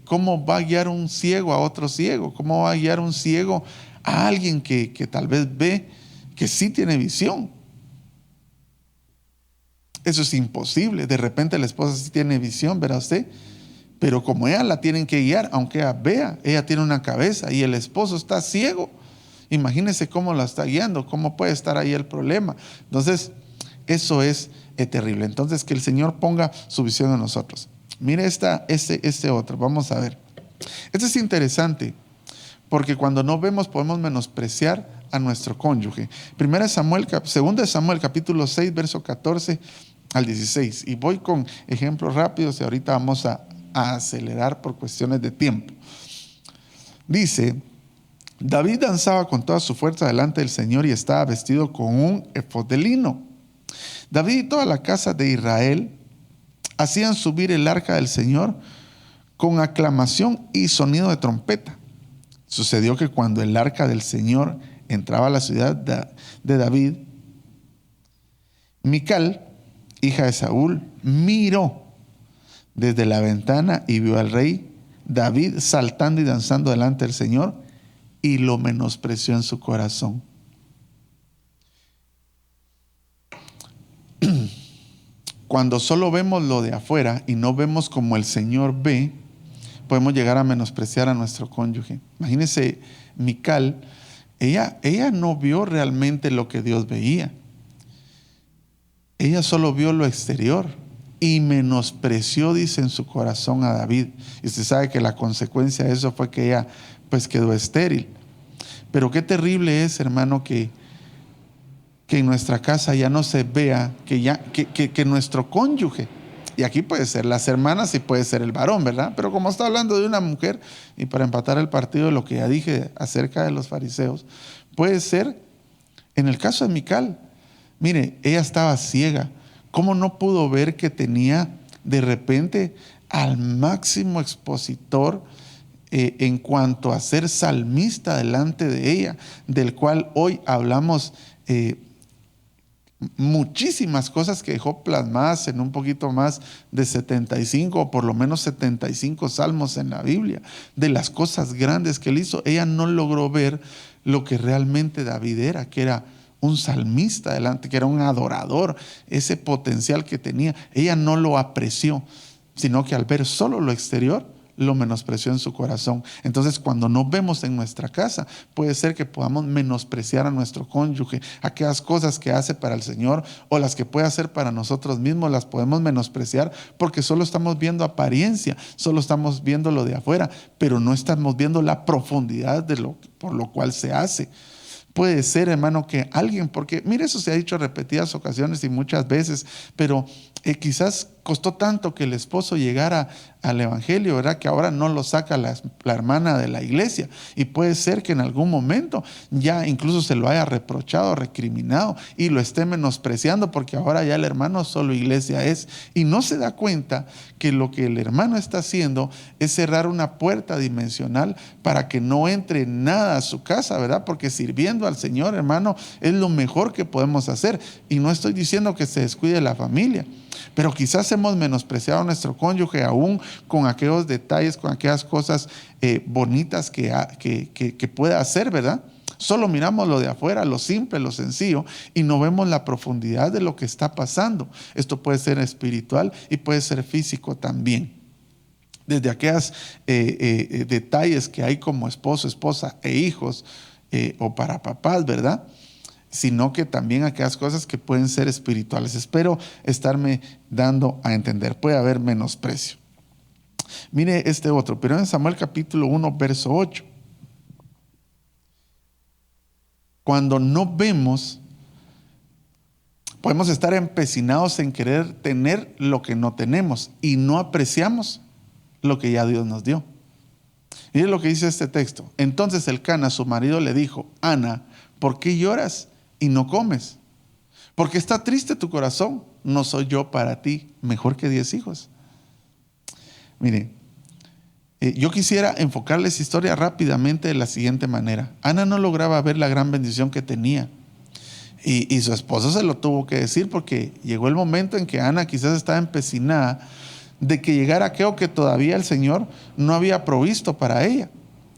¿cómo va a guiar un ciego a otro ciego? ¿Cómo va a guiar un ciego a alguien que tal vez ve que sí tiene visión? Eso es imposible. De repente la esposa sí tiene visión, verá usted, pero como ella la tienen que guiar, aunque ella vea, ella tiene una cabeza y el esposo está ciego. Imagínese cómo la está guiando, cómo puede estar ahí el problema. Entonces, eso es terrible. Entonces, que el Señor ponga su visión en nosotros. Mire este otro, vamos a ver. Este es interesante, porque cuando no vemos podemos menospreciar a nuestro cónyuge. 2 Samuel capítulo 6, verso 14 al 16. Y voy con ejemplos rápidos y ahorita vamos a acelerar por cuestiones de tiempo. Dice: David danzaba con toda su fuerza delante del Señor y estaba vestido con un efod de lino. David y toda la casa de Israel hacían subir el arca del Señor con aclamación y sonido de trompeta. Sucedió que cuando el arca del Señor entraba a la ciudad de David, Mical, hija de Saúl, miró desde la ventana y vio al rey David saltando y danzando delante del Señor, y lo menospreció en su corazón. Cuando solo vemos lo de afuera y no vemos como el Señor ve, podemos llegar a menospreciar a nuestro cónyuge. Imagínense, Mical, ella no vio realmente lo que Dios veía. Ella solo vio lo exterior y menospreció, dice, en su corazón a David. Y usted sabe que la consecuencia de eso fue que ella pues quedó estéril. Pero qué terrible es, hermano, que en nuestra casa ya no se vea que nuestro cónyuge, y aquí puede ser las hermanas y puede ser el varón, ¿verdad? Pero como está hablando de una mujer, y para empatar el partido de lo que ya dije acerca de los fariseos, puede ser en el caso de Mical. Mire, ella estaba ciega. ¿Cómo no pudo ver que tenía de repente al máximo expositor en cuanto a ser salmista delante de ella, del cual hoy hablamos muchísimas cosas que dejó plasmadas en un poquito más de 75 o por lo menos 75 salmos en la Biblia, de las cosas grandes que él hizo. Ella no logró ver lo que realmente David era, que era un salmista adelante, que era un adorador, ese potencial que tenía. Ella no lo apreció, sino que al ver solo lo exterior, lo menospreció en su corazón. Entonces, cuando nos vemos en nuestra casa, puede ser que podamos menospreciar a nuestro cónyuge. Aquellas cosas que hace para el Señor o las que puede hacer para nosotros mismos, las podemos menospreciar porque solo estamos viendo apariencia, solo estamos viendo lo de afuera, pero no estamos viendo la profundidad de por lo cual se hace. Puede ser, hermano, que alguien, porque mire, eso se ha dicho repetidas ocasiones y muchas veces, pero quizás costó tanto que el esposo llegara al evangelio, ¿verdad? Que ahora no lo saca la hermana de la iglesia, y puede ser que en algún momento ya incluso se lo haya reprochado, recriminado y lo esté menospreciando porque ahora ya el hermano solo iglesia es, y no se da cuenta que lo que el hermano está haciendo es cerrar una puerta dimensional para que no entre nada a su casa, ¿verdad? Porque sirviendo al Señor, hermano, es lo mejor que podemos hacer, y no estoy diciendo que se descuide la familia, pero quizás hemos menospreciado a nuestro cónyuge aún con aquellos detalles, con aquellas cosas bonitas que pueda hacer, ¿verdad? Solo miramos lo de afuera, lo simple, lo sencillo, y no vemos la profundidad de lo que está pasando. Esto puede ser espiritual y puede ser físico también. Desde aquellos detalles que hay como esposo, esposa e hijos, o para papás, ¿verdad? Sino que también aquellas cosas que pueden ser espirituales. Espero estarme dando a entender. Puede haber menosprecio. Mire este otro, pero en Samuel capítulo 1, verso 8. Cuando no vemos, podemos estar empecinados en querer tener lo que no tenemos y no apreciamos lo que ya Dios nos dio. Mire lo que dice este texto. Entonces Elcana, su marido, le dijo: Ana, ¿por qué lloras y no comes? Porque está triste tu corazón. ¿No soy yo para ti mejor que 10 hijos? Mire, yo quisiera enfocarles historia rápidamente de la siguiente manera. Ana no lograba ver la gran bendición que tenía, y su esposo se lo tuvo que decir, porque llegó el momento en que Ana quizás estaba empecinada de que llegara aquello que todavía el Señor no había provisto para ella.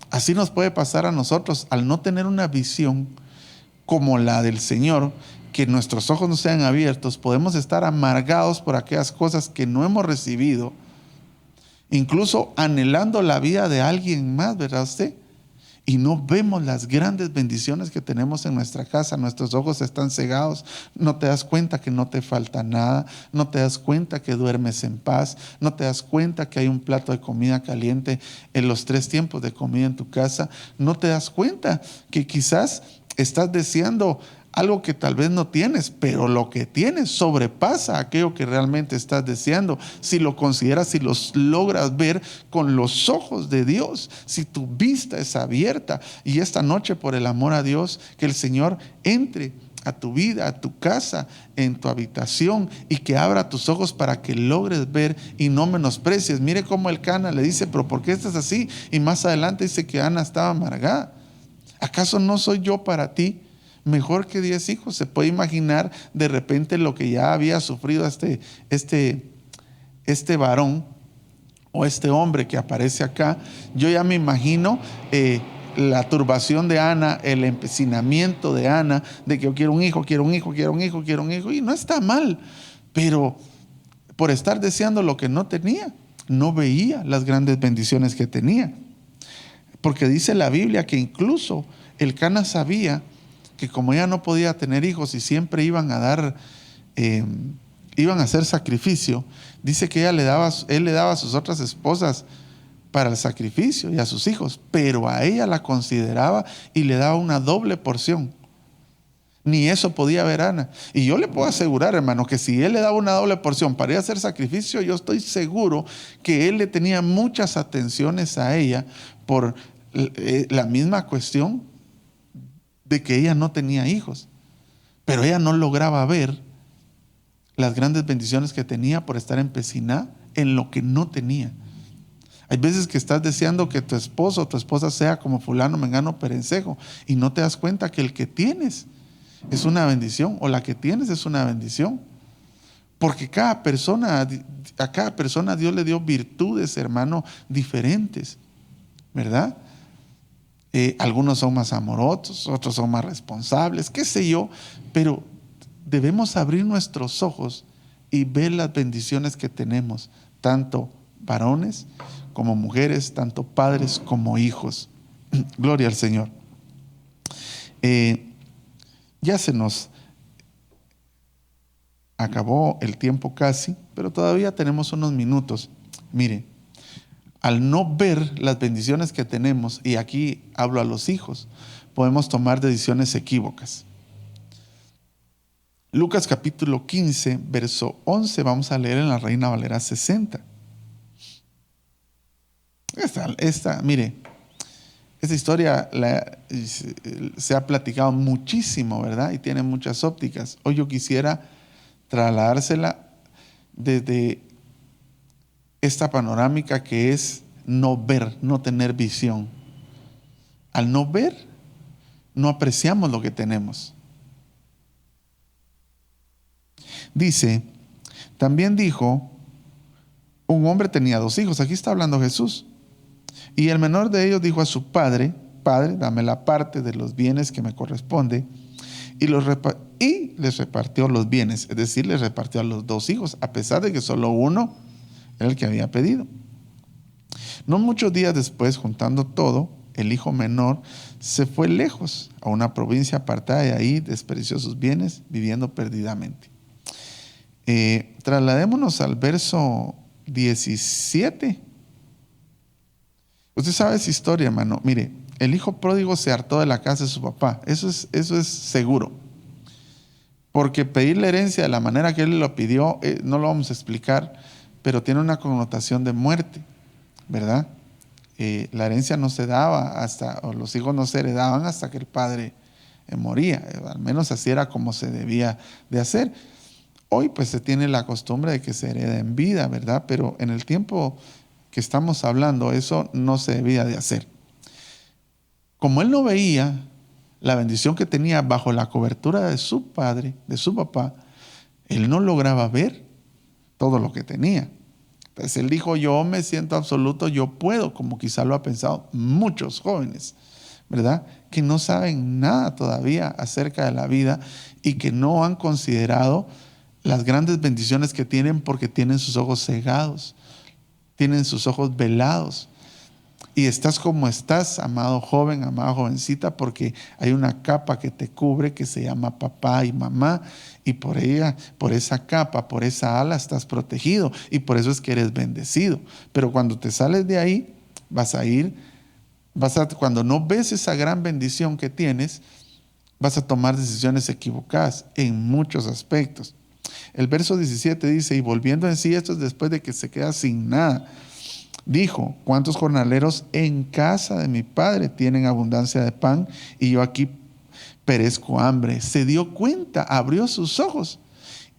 Así nos puede pasar a nosotros al no tener una visión como la del Señor, que nuestros ojos no sean abiertos. Podemos estar amargados por aquellas cosas que no hemos recibido, incluso anhelando la vida de alguien más, ¿verdad usted? Y no vemos las grandes bendiciones que tenemos en nuestra casa. Nuestros ojos están cegados. No te das cuenta que no te falta nada. No te das cuenta que duermes en paz. No te das cuenta que hay un plato de comida caliente en los 3 tiempos de comida en tu casa. No te das cuenta que quizás estás deseando algo que tal vez no tienes, pero lo que tienes sobrepasa aquello que realmente estás deseando. Si lo consideras, si los logras ver con los ojos de Dios, si tu vista es abierta. Y esta noche, por el amor a Dios, que el Señor entre a tu vida, a tu casa, en tu habitación, y que abra tus ojos para que logres ver y no menosprecies. Mire cómo Elcana le dice: pero ¿por qué estás así? Y más adelante dice que Ana estaba amargada. ¿Acaso no soy yo para ti mejor que 10 hijos? Se puede imaginar de repente lo que ya había sufrido este varón o este hombre que aparece acá. Yo ya me imagino la turbación de Ana, el empecinamiento de Ana, de que yo quiero un hijo, quiero un hijo, quiero un hijo, quiero un hijo. Y no está mal, pero por estar deseando lo que no tenía, no veía las grandes bendiciones que tenía. Porque dice la Biblia que incluso Elcana sabía que como ella no podía tener hijos y siempre iban a hacer sacrificio, dice que él le daba a sus otras esposas para el sacrificio y a sus hijos, pero a ella la consideraba y le daba una doble porción. Ni eso podía ver Ana. Y yo le puedo asegurar, hermano, que si él le daba una doble porción para ir a hacer sacrificio, yo estoy seguro que él le tenía muchas atenciones a ella por la misma cuestión de que ella no tenía hijos, pero ella no lograba ver las grandes bendiciones que tenía por estar empecinada en lo que no tenía. Hay veces que estás deseando que tu esposo o tu esposa sea como fulano, mengano, perencejo, y no te das cuenta que el que tienes es una bendición, o la que tienes es una bendición. Porque a cada persona Dios le dio virtudes, hermano, diferentes, ¿verdad? Algunos son más amorosos, otros son más responsables, qué sé yo, pero debemos abrir nuestros ojos y ver las bendiciones que tenemos, tanto varones como mujeres, tanto padres como hijos. Gloria al Señor. Ya se nos acabó el tiempo casi, pero todavía tenemos unos minutos. Mire, al no ver las bendiciones que tenemos, y aquí hablo a los hijos, podemos tomar decisiones equívocas. Lucas capítulo 15, verso 11, vamos a leer en la Reina Valera 60. Mire, esta historia se ha platicado muchísimo, ¿verdad? Y tiene muchas ópticas. Hoy yo quisiera trasladársela desde esta panorámica que es no ver, no tener visión. Al no ver, no apreciamos lo que tenemos. Dice, también dijo, un hombre tenía 2 hijos, aquí está hablando Jesús, y el menor de ellos dijo a su padre, Padre, dame la parte de los bienes que me corresponde, y les repartió los bienes, es decir, les repartió a los 2 hijos, a pesar de que solo uno era el que había pedido. No muchos días después, juntando todo, el hijo menor se fue lejos a una provincia apartada y ahí desperdició sus bienes viviendo perdidamente. Trasladémonos al verso 17. Usted sabe esa historia, hermano. Mire, el hijo pródigo se hartó de la casa de su papá. Eso es seguro. Porque pedir la herencia de la manera que él lo pidió, no lo vamos a explicar, pero tiene una connotación de muerte, ¿verdad? La herencia no se daba o los hijos no se heredaban hasta que el padre moría. Al menos así era como se debía de hacer. Hoy pues se tiene la costumbre de que se hereda en vida, ¿verdad? Pero en el tiempo que estamos hablando, eso no se debía de hacer. Como él no veía la bendición que tenía bajo la cobertura de su padre, de su papá, él no lograba ver todo lo que tenía. Entonces él dijo, yo me siento absoluto, yo puedo, como quizá lo ha pensado muchos jóvenes, ¿verdad? Que no saben nada todavía acerca de la vida y que no han considerado las grandes bendiciones que tienen porque tienen sus ojos cegados, tienen sus ojos velados. Y estás como estás, amado joven, amada jovencita, porque hay una capa que te cubre que se llama papá y mamá, y por esa capa, por esa ala estás protegido, y por eso es que eres bendecido. Pero cuando te sales de ahí, cuando no ves esa gran bendición que tienes, vas a tomar decisiones equivocadas en muchos aspectos. El verso 17 dice, y volviendo en sí, esto es después de que se queda sin nada, dijo, ¿cuántos jornaleros en casa de mi padre tienen abundancia de pan y yo aquí perezco hambre? Se dio cuenta, abrió sus ojos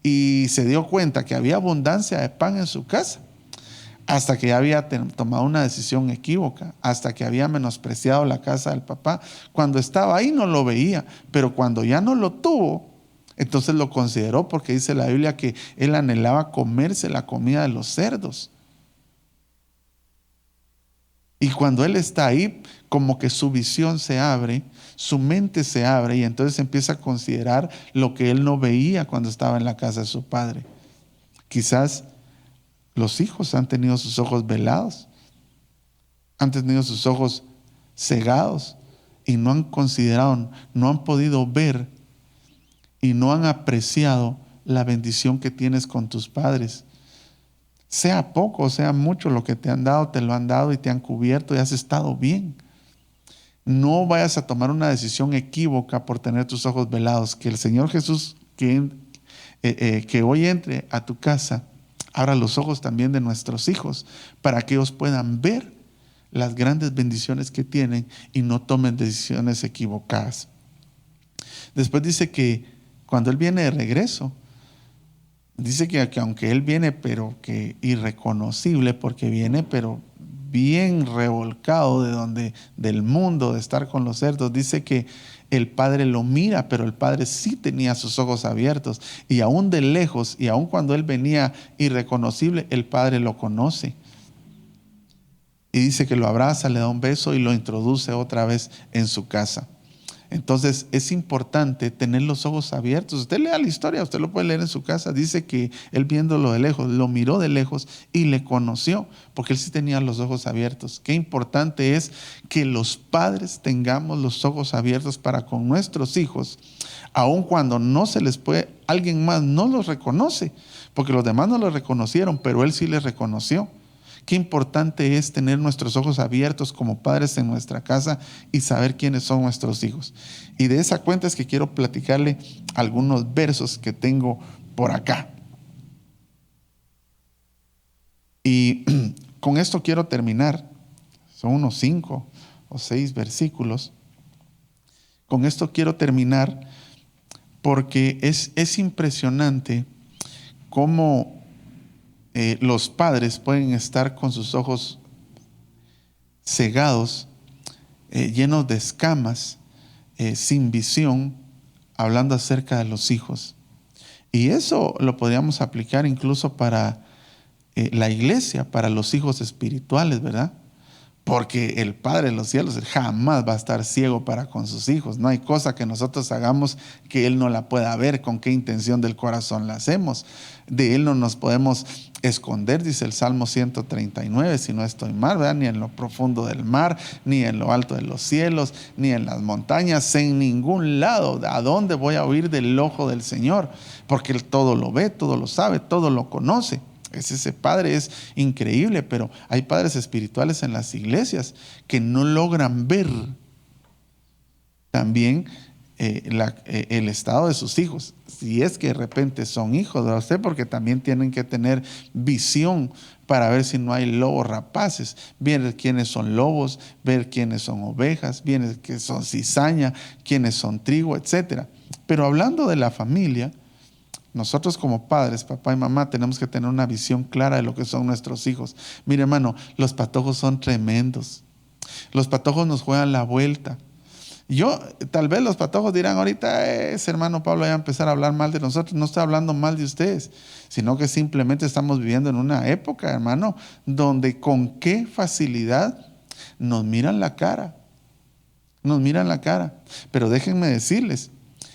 y se dio cuenta que había abundancia de pan en su casa, hasta que ya había tomado una decisión equívoca, hasta que había menospreciado la casa del papá. Cuando estaba ahí no lo veía, pero cuando ya no lo tuvo, entonces lo consideró, porque dice la Biblia que él anhelaba comerse la comida de los cerdos. Y cuando él está ahí, como que su visión se abre, su mente se abre y entonces empieza a considerar lo que él no veía cuando estaba en la casa de su padre. Quizás los hijos han tenido sus ojos velados, han tenido sus ojos cegados y no han considerado, no han podido ver y no han apreciado la bendición que tienes con tus padres. Sea poco o sea mucho lo que te han dado, te lo han dado y te han cubierto y has estado bien. No vayas a tomar una decisión equívoca por tener tus ojos velados. Que el Señor Jesús, que hoy entre a tu casa, abra los ojos también de nuestros hijos para que ellos puedan ver las grandes bendiciones que tienen y no tomen decisiones equivocadas. Después dice que cuando Él viene de regreso, dice que aunque Él viene, pero que irreconocible, porque viene, pero bien revolcado del mundo, de estar con los cerdos, dice que el padre lo mira, pero el padre sí tenía sus ojos abiertos. Y aún de lejos, y aún cuando él venía irreconocible, el padre lo conoce. Y dice que lo abraza, le da un beso y lo introduce otra vez en su casa. Entonces es importante tener los ojos abiertos. Usted lea la historia, usted lo puede leer en su casa. Dice que él viéndolo de lejos, lo miró de lejos y le conoció, porque él sí tenía los ojos abiertos. Qué importante es que los padres tengamos los ojos abiertos para con nuestros hijos, aun cuando no se les puede, alguien más no los reconoce, porque los demás no los reconocieron, pero él sí les reconoció. Qué importante es tener nuestros ojos abiertos como padres en nuestra casa y saber quiénes son nuestros hijos. Y de esa cuenta es que quiero platicarle algunos versos que tengo por acá. Y con esto quiero terminar. Son unos 5 o 6 versículos. Con esto quiero terminar porque es impresionante cómo los padres pueden estar con sus ojos cegados, llenos de escamas, sin visión, hablando acerca de los hijos. Y eso lo podríamos aplicar incluso para la iglesia, para los hijos espirituales, ¿verdad? Porque el Padre de los cielos jamás va a estar ciego para con sus hijos. No hay cosa que nosotros hagamos que Él no la pueda ver, con qué intención del corazón la hacemos. De Él no nos podemos esconder, dice el Salmo 139, si no estoy mal, ¿verdad? Ni en lo profundo del mar, ni en lo alto de los cielos, ni en las montañas, en ningún lado. ¿A dónde voy a huir del ojo del Señor? Porque Él todo lo ve, todo lo sabe, todo lo conoce. Ese Padre es increíble, pero hay padres espirituales en las iglesias que no logran ver también el estado de sus hijos. Si es que de repente son hijos de usted, porque también tienen que tener visión para ver si no hay lobos rapaces, ver quiénes son lobos, ver quiénes son ovejas, ver quiénes son cizaña, quiénes son trigo, etc. Pero hablando de la familia, nosotros como padres, papá y mamá, tenemos que tener una visión clara de lo que son nuestros hijos. Mire, hermano, los patojos son tremendos. Los patojos nos juegan la vuelta. Tal vez los patojos dirán ahorita, ese hermano Pablo va a empezar a hablar mal de nosotros. No estoy hablando mal de ustedes, sino que simplemente estamos viviendo en una época, hermano, donde con qué facilidad nos miran la cara. Nos miran la cara. Pero déjenme decirles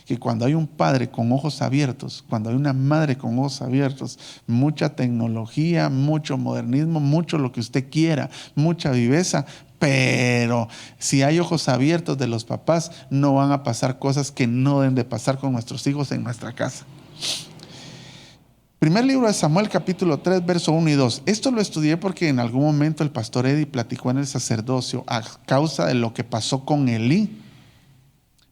que cuando hay un padre con ojos abiertos, cuando hay una madre con ojos abiertos, mucha tecnología, mucho modernismo, mucho lo que usted quiera, mucha viveza, pero si hay ojos abiertos de los papás, no van a pasar cosas que no deben de pasar con nuestros hijos en nuestra casa. Primer libro de Samuel, capítulo 3, verso 1 y 2. Esto lo estudié porque en algún momento el pastor Eddie platicó en el sacerdocio a causa de lo que pasó con Elí,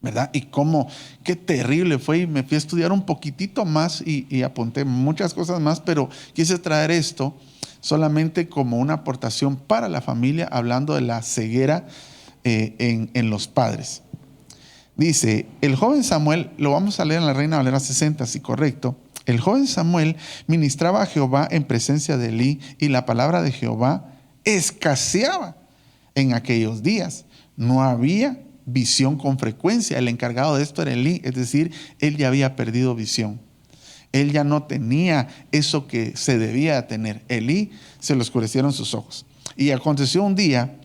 ¿verdad? Y cómo, qué terrible fue. Y me fui a estudiar un poquitito más y apunté muchas cosas más, pero quise traer esto solamente como una aportación para la familia, hablando de la ceguera en los padres. Dice, el joven Samuel, lo vamos a leer en la Reina Valera 60, si correcto. El joven Samuel ministraba a Jehová en presencia de Elí, y la palabra de Jehová escaseaba en aquellos días. No había visión con frecuencia. El encargado de esto era Elí, es decir, él ya había perdido visión. Él ya no tenía eso que se debía tener. Elí se le oscurecieron sus ojos. Y aconteció un día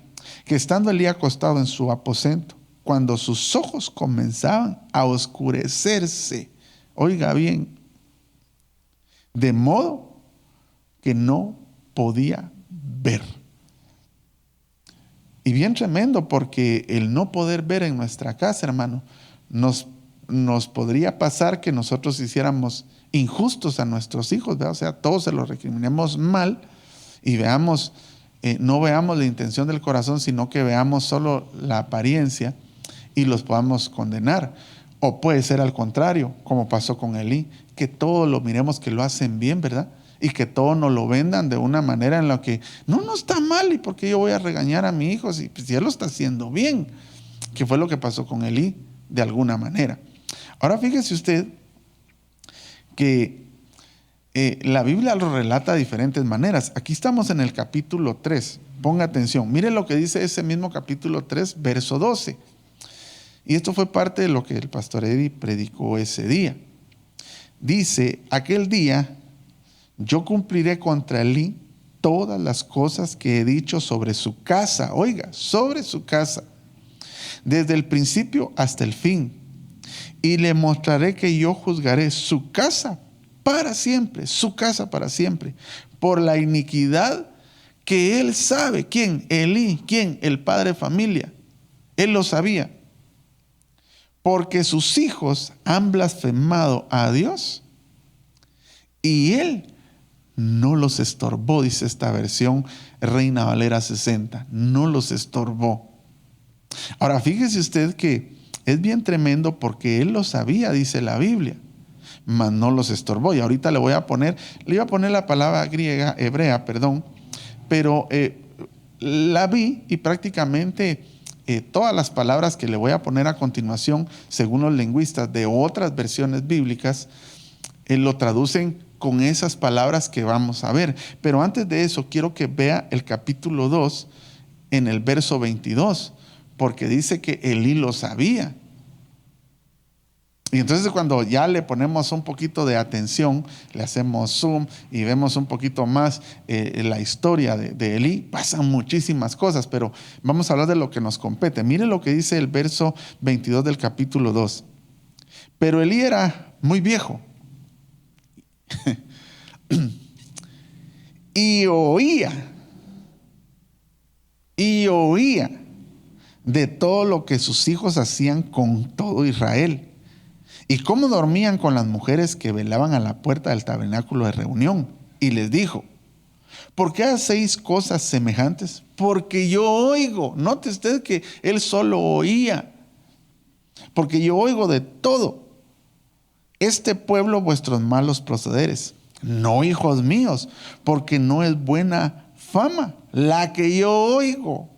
que estando Elí acostado en su aposento, cuando sus ojos comenzaban a oscurecerse, oiga bien, de modo que no podía ver. Y bien tremendo, porque el no poder ver en nuestra casa, hermano, nos podría pasar que nosotros hiciéramos injustos a nuestros hijos, ¿verdad? O sea, todos se los recriminemos mal y veamos, no veamos la intención del corazón, sino que veamos solo la apariencia y los podamos condenar. O puede ser al contrario, como pasó con Elí, que todo lo miremos que lo hacen bien, ¿verdad? Y que todo nos lo vendan de una manera en la que no está mal, y por qué yo voy a regañar a mi hijo si él lo está haciendo bien, que fue lo que pasó con Elí de alguna manera. Ahora fíjese usted que La Biblia lo relata de diferentes maneras. Aquí estamos en el capítulo 3. Ponga atención. Mire lo que dice ese mismo capítulo 3, verso 12. Y esto fue parte de lo que el pastor Eddie predicó ese día. Dice, aquel día yo cumpliré contra Elí todas las cosas que he dicho sobre su casa. Oiga, sobre su casa. Desde el principio hasta el fin. Y le mostraré que yo juzgaré su casa para siempre, su casa para siempre, por la iniquidad que él sabe. ¿Quién? Elí. ¿Quién? El padre de familia. Él lo sabía. Porque sus hijos han blasfemado a Dios y él no los estorbó, dice esta versión Reina Valera 60. No los estorbó. Ahora, fíjese usted que es bien tremendo porque él lo sabía, dice la Biblia, mas no los estorbó. Y ahorita le iba a poner la palabra griega, hebrea, perdón, pero la vi y prácticamente todas las palabras que le voy a poner a continuación, según los lingüistas de otras versiones bíblicas, lo traducen con esas palabras que vamos a ver. Pero antes de eso, quiero que vea el capítulo 2 en el verso 22, porque dice que Elí lo sabía. Y entonces cuando ya le ponemos un poquito de atención, le hacemos zoom y vemos un poquito más la historia de Elí, pasan muchísimas cosas, pero vamos a hablar de lo que nos compete. Mire lo que dice el verso 22 del capítulo 2. Pero Elí era muy viejo y oía de todo lo que sus hijos hacían con todo Israel y cómo dormían con las mujeres que velaban a la puerta del tabernáculo de reunión. Y les dijo, ¿por qué hacéis cosas semejantes? Porque yo oigo. Note usted que él solo oía. Porque yo oigo de todo este pueblo vuestros malos procederes. No, hijos míos, porque no es buena fama la que yo oigo,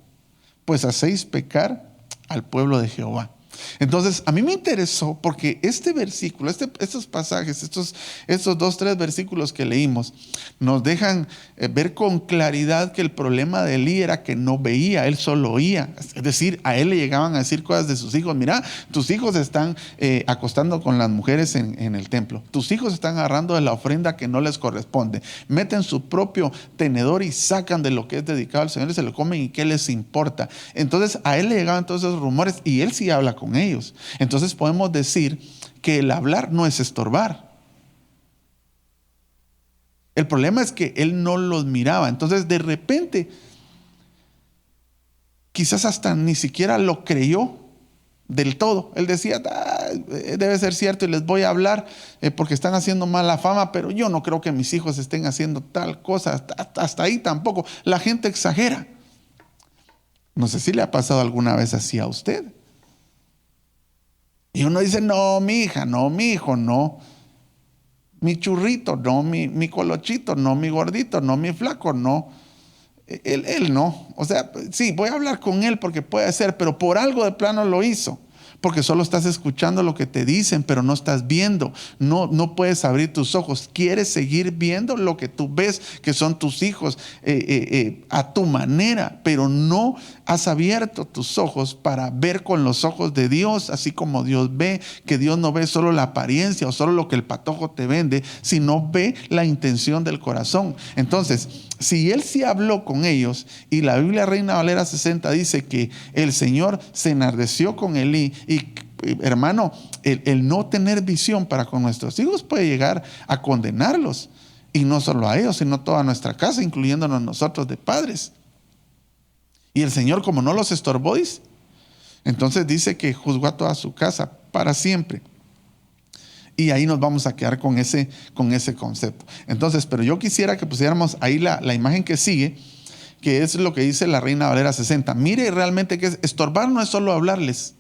pues hacéis pecar al pueblo de Jehová. Entonces, a mí me interesó porque este versículo, estos pasajes, estos 2-3 versículos que leímos, nos dejan ver con claridad que el problema de Elí era que no veía, él solo oía. Es decir, a él le llegaban a decir cosas de sus hijos. Mira, tus hijos están acostando con las mujeres en el templo. Tus hijos están agarrando de la ofrenda que no les corresponde. Meten su propio tenedor y sacan de lo que es dedicado al Señor y se lo comen, y ¿qué les importa? Entonces, a él le llegaban todos esos rumores y él sí habla con ellos. Entonces podemos decir que el hablar no es estorbar. El problema es que él no los miraba. Entonces de repente quizás hasta ni siquiera lo creyó del todo. Él decía, debe ser cierto y les voy a hablar porque están haciendo mala fama, pero yo no creo que mis hijos estén haciendo tal cosa. Hasta ahí tampoco. La gente exagera. No sé si le ha pasado alguna vez así a usted. Y uno dice, no, mi hija, no, mi hijo, no. Mi churrito, no, mi colochito, no, mi gordito, no, mi flaco, no. Él no. O sea, sí, voy a hablar con él porque puede ser, pero por algo de plano lo hizo. Porque solo estás escuchando lo que te dicen, pero no estás viendo. No puedes abrir tus ojos. Quieres seguir viendo lo que tú ves, que son tus hijos, a tu manera, pero no has abierto tus ojos para ver con los ojos de Dios, así como Dios ve, que Dios no ve solo la apariencia o solo lo que el patojo te vende, sino ve la intención del corazón. Entonces, si él sí habló con ellos, y la Biblia Reina Valera 60 dice que el Señor se enardeció con Elí, y hermano, el no tener visión para con nuestros hijos puede llegar a condenarlos, y no solo a ellos, sino toda nuestra casa, incluyéndonos nosotros de padres. Y el Señor, como no los estorbó, dice, entonces dice que juzgó a toda su casa para siempre. Y ahí nos vamos a quedar con ese concepto. Entonces, pero yo quisiera que pusiéramos ahí la imagen que sigue, que es lo que dice la Reina Valera 60. Mire realmente que estorbar no es solo hablarles.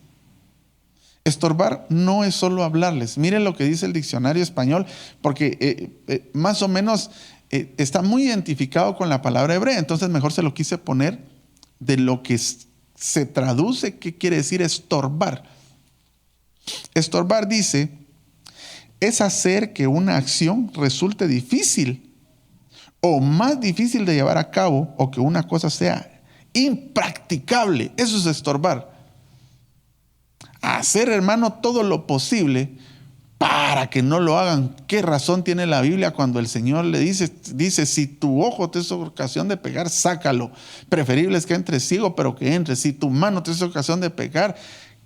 Estorbar no es solo hablarles. Mire lo que dice el diccionario español, porque más o menos está muy identificado con la palabra hebrea. Entonces mejor se lo quise poner de lo que se traduce, ¿qué quiere decir estorbar? Estorbar dice es hacer que una acción resulte difícil o más difícil de llevar a cabo, o que una cosa sea impracticable. Eso es estorbar. Hacer, hermano, todo lo posible para que no lo hagan. ¿Qué razón tiene la Biblia cuando el Señor le dice, si tu ojo te es ocasión de pecar, sácalo? Preferible es que entres ciego, pero que entres. Si tu mano te es ocasión de pecar,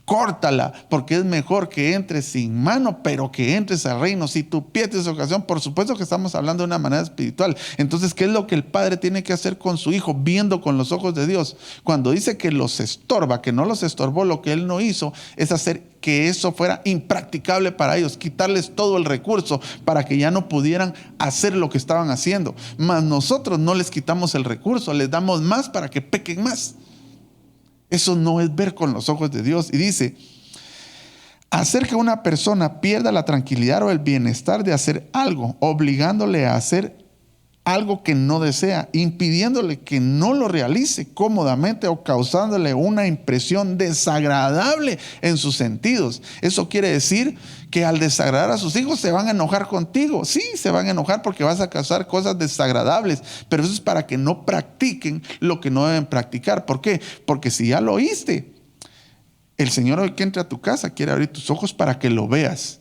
córtala, porque es mejor que entres sin mano, pero que entres al reino. Si tu pie te es ocasión, por supuesto que estamos hablando de una manera espiritual. Entonces, ¿qué es lo que el padre tiene que hacer con su hijo, viendo con los ojos de Dios? Cuando dice que los estorba, que no los estorbó, lo que él no hizo es hacer que eso fuera impracticable para ellos, quitarles todo el recurso para que ya no pudieran hacer lo que estaban haciendo. Mas nosotros no les quitamos el recurso, les damos más para que pequen más. Eso no es ver con los ojos de Dios. Y dice, hacer que una persona pierda la tranquilidad o el bienestar de hacer algo, obligándole a hacer algo que no desea, impidiéndole que no lo realice cómodamente o causándole una impresión desagradable en sus sentidos. Eso quiere decir que al desagradar a sus hijos se van a enojar contigo. Sí, se van a enojar porque vas a causar cosas desagradables, pero eso es para que no practiquen lo que no deben practicar. ¿Por qué? Porque si ya lo oíste, el Señor hoy que entra a tu casa quiere abrir tus ojos para que lo veas.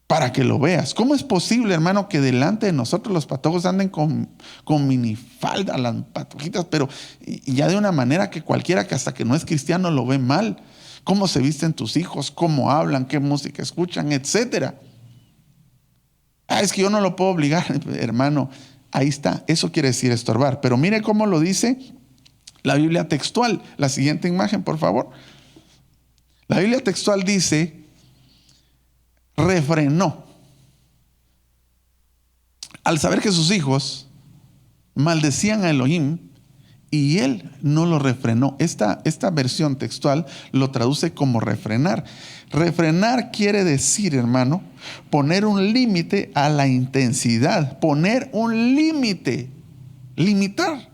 Para que lo veas. ¿Cómo es posible, hermano, que delante de nosotros los patojos anden con minifalda, las patojitas, pero ya de una manera que cualquiera que hasta que no es cristiano lo ve mal? ¿Cómo se visten tus hijos? ¿Cómo hablan? ¿Qué música escuchan? Etcétera. Es que yo no lo puedo obligar, hermano. Ahí está. Eso quiere decir estorbar. Pero mire cómo lo dice la Biblia textual. La siguiente imagen, por favor. La Biblia textual dice, refrenó. Al saber que sus hijos maldecían a Elohim y él no lo refrenó. Esta versión textual lo traduce como refrenar. Refrenar quiere decir, hermano, poner un límite a la intensidad, poner un límite, limitar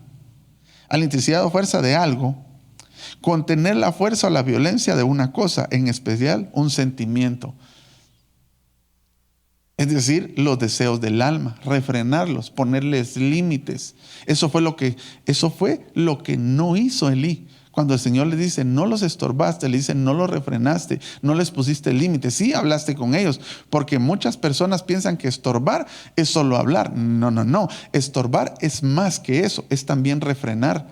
a la intensidad o fuerza de algo, contener la fuerza o la violencia de una cosa, en especial un sentimiento. Es decir, los deseos del alma, refrenarlos, ponerles límites. Eso fue lo que no hizo Elí. Cuando el Señor le dice, no los estorbaste, le dice, no los refrenaste, no les pusiste límites. Sí hablaste con ellos, porque muchas personas piensan que estorbar es solo hablar. No. Estorbar es más que eso, es también refrenar,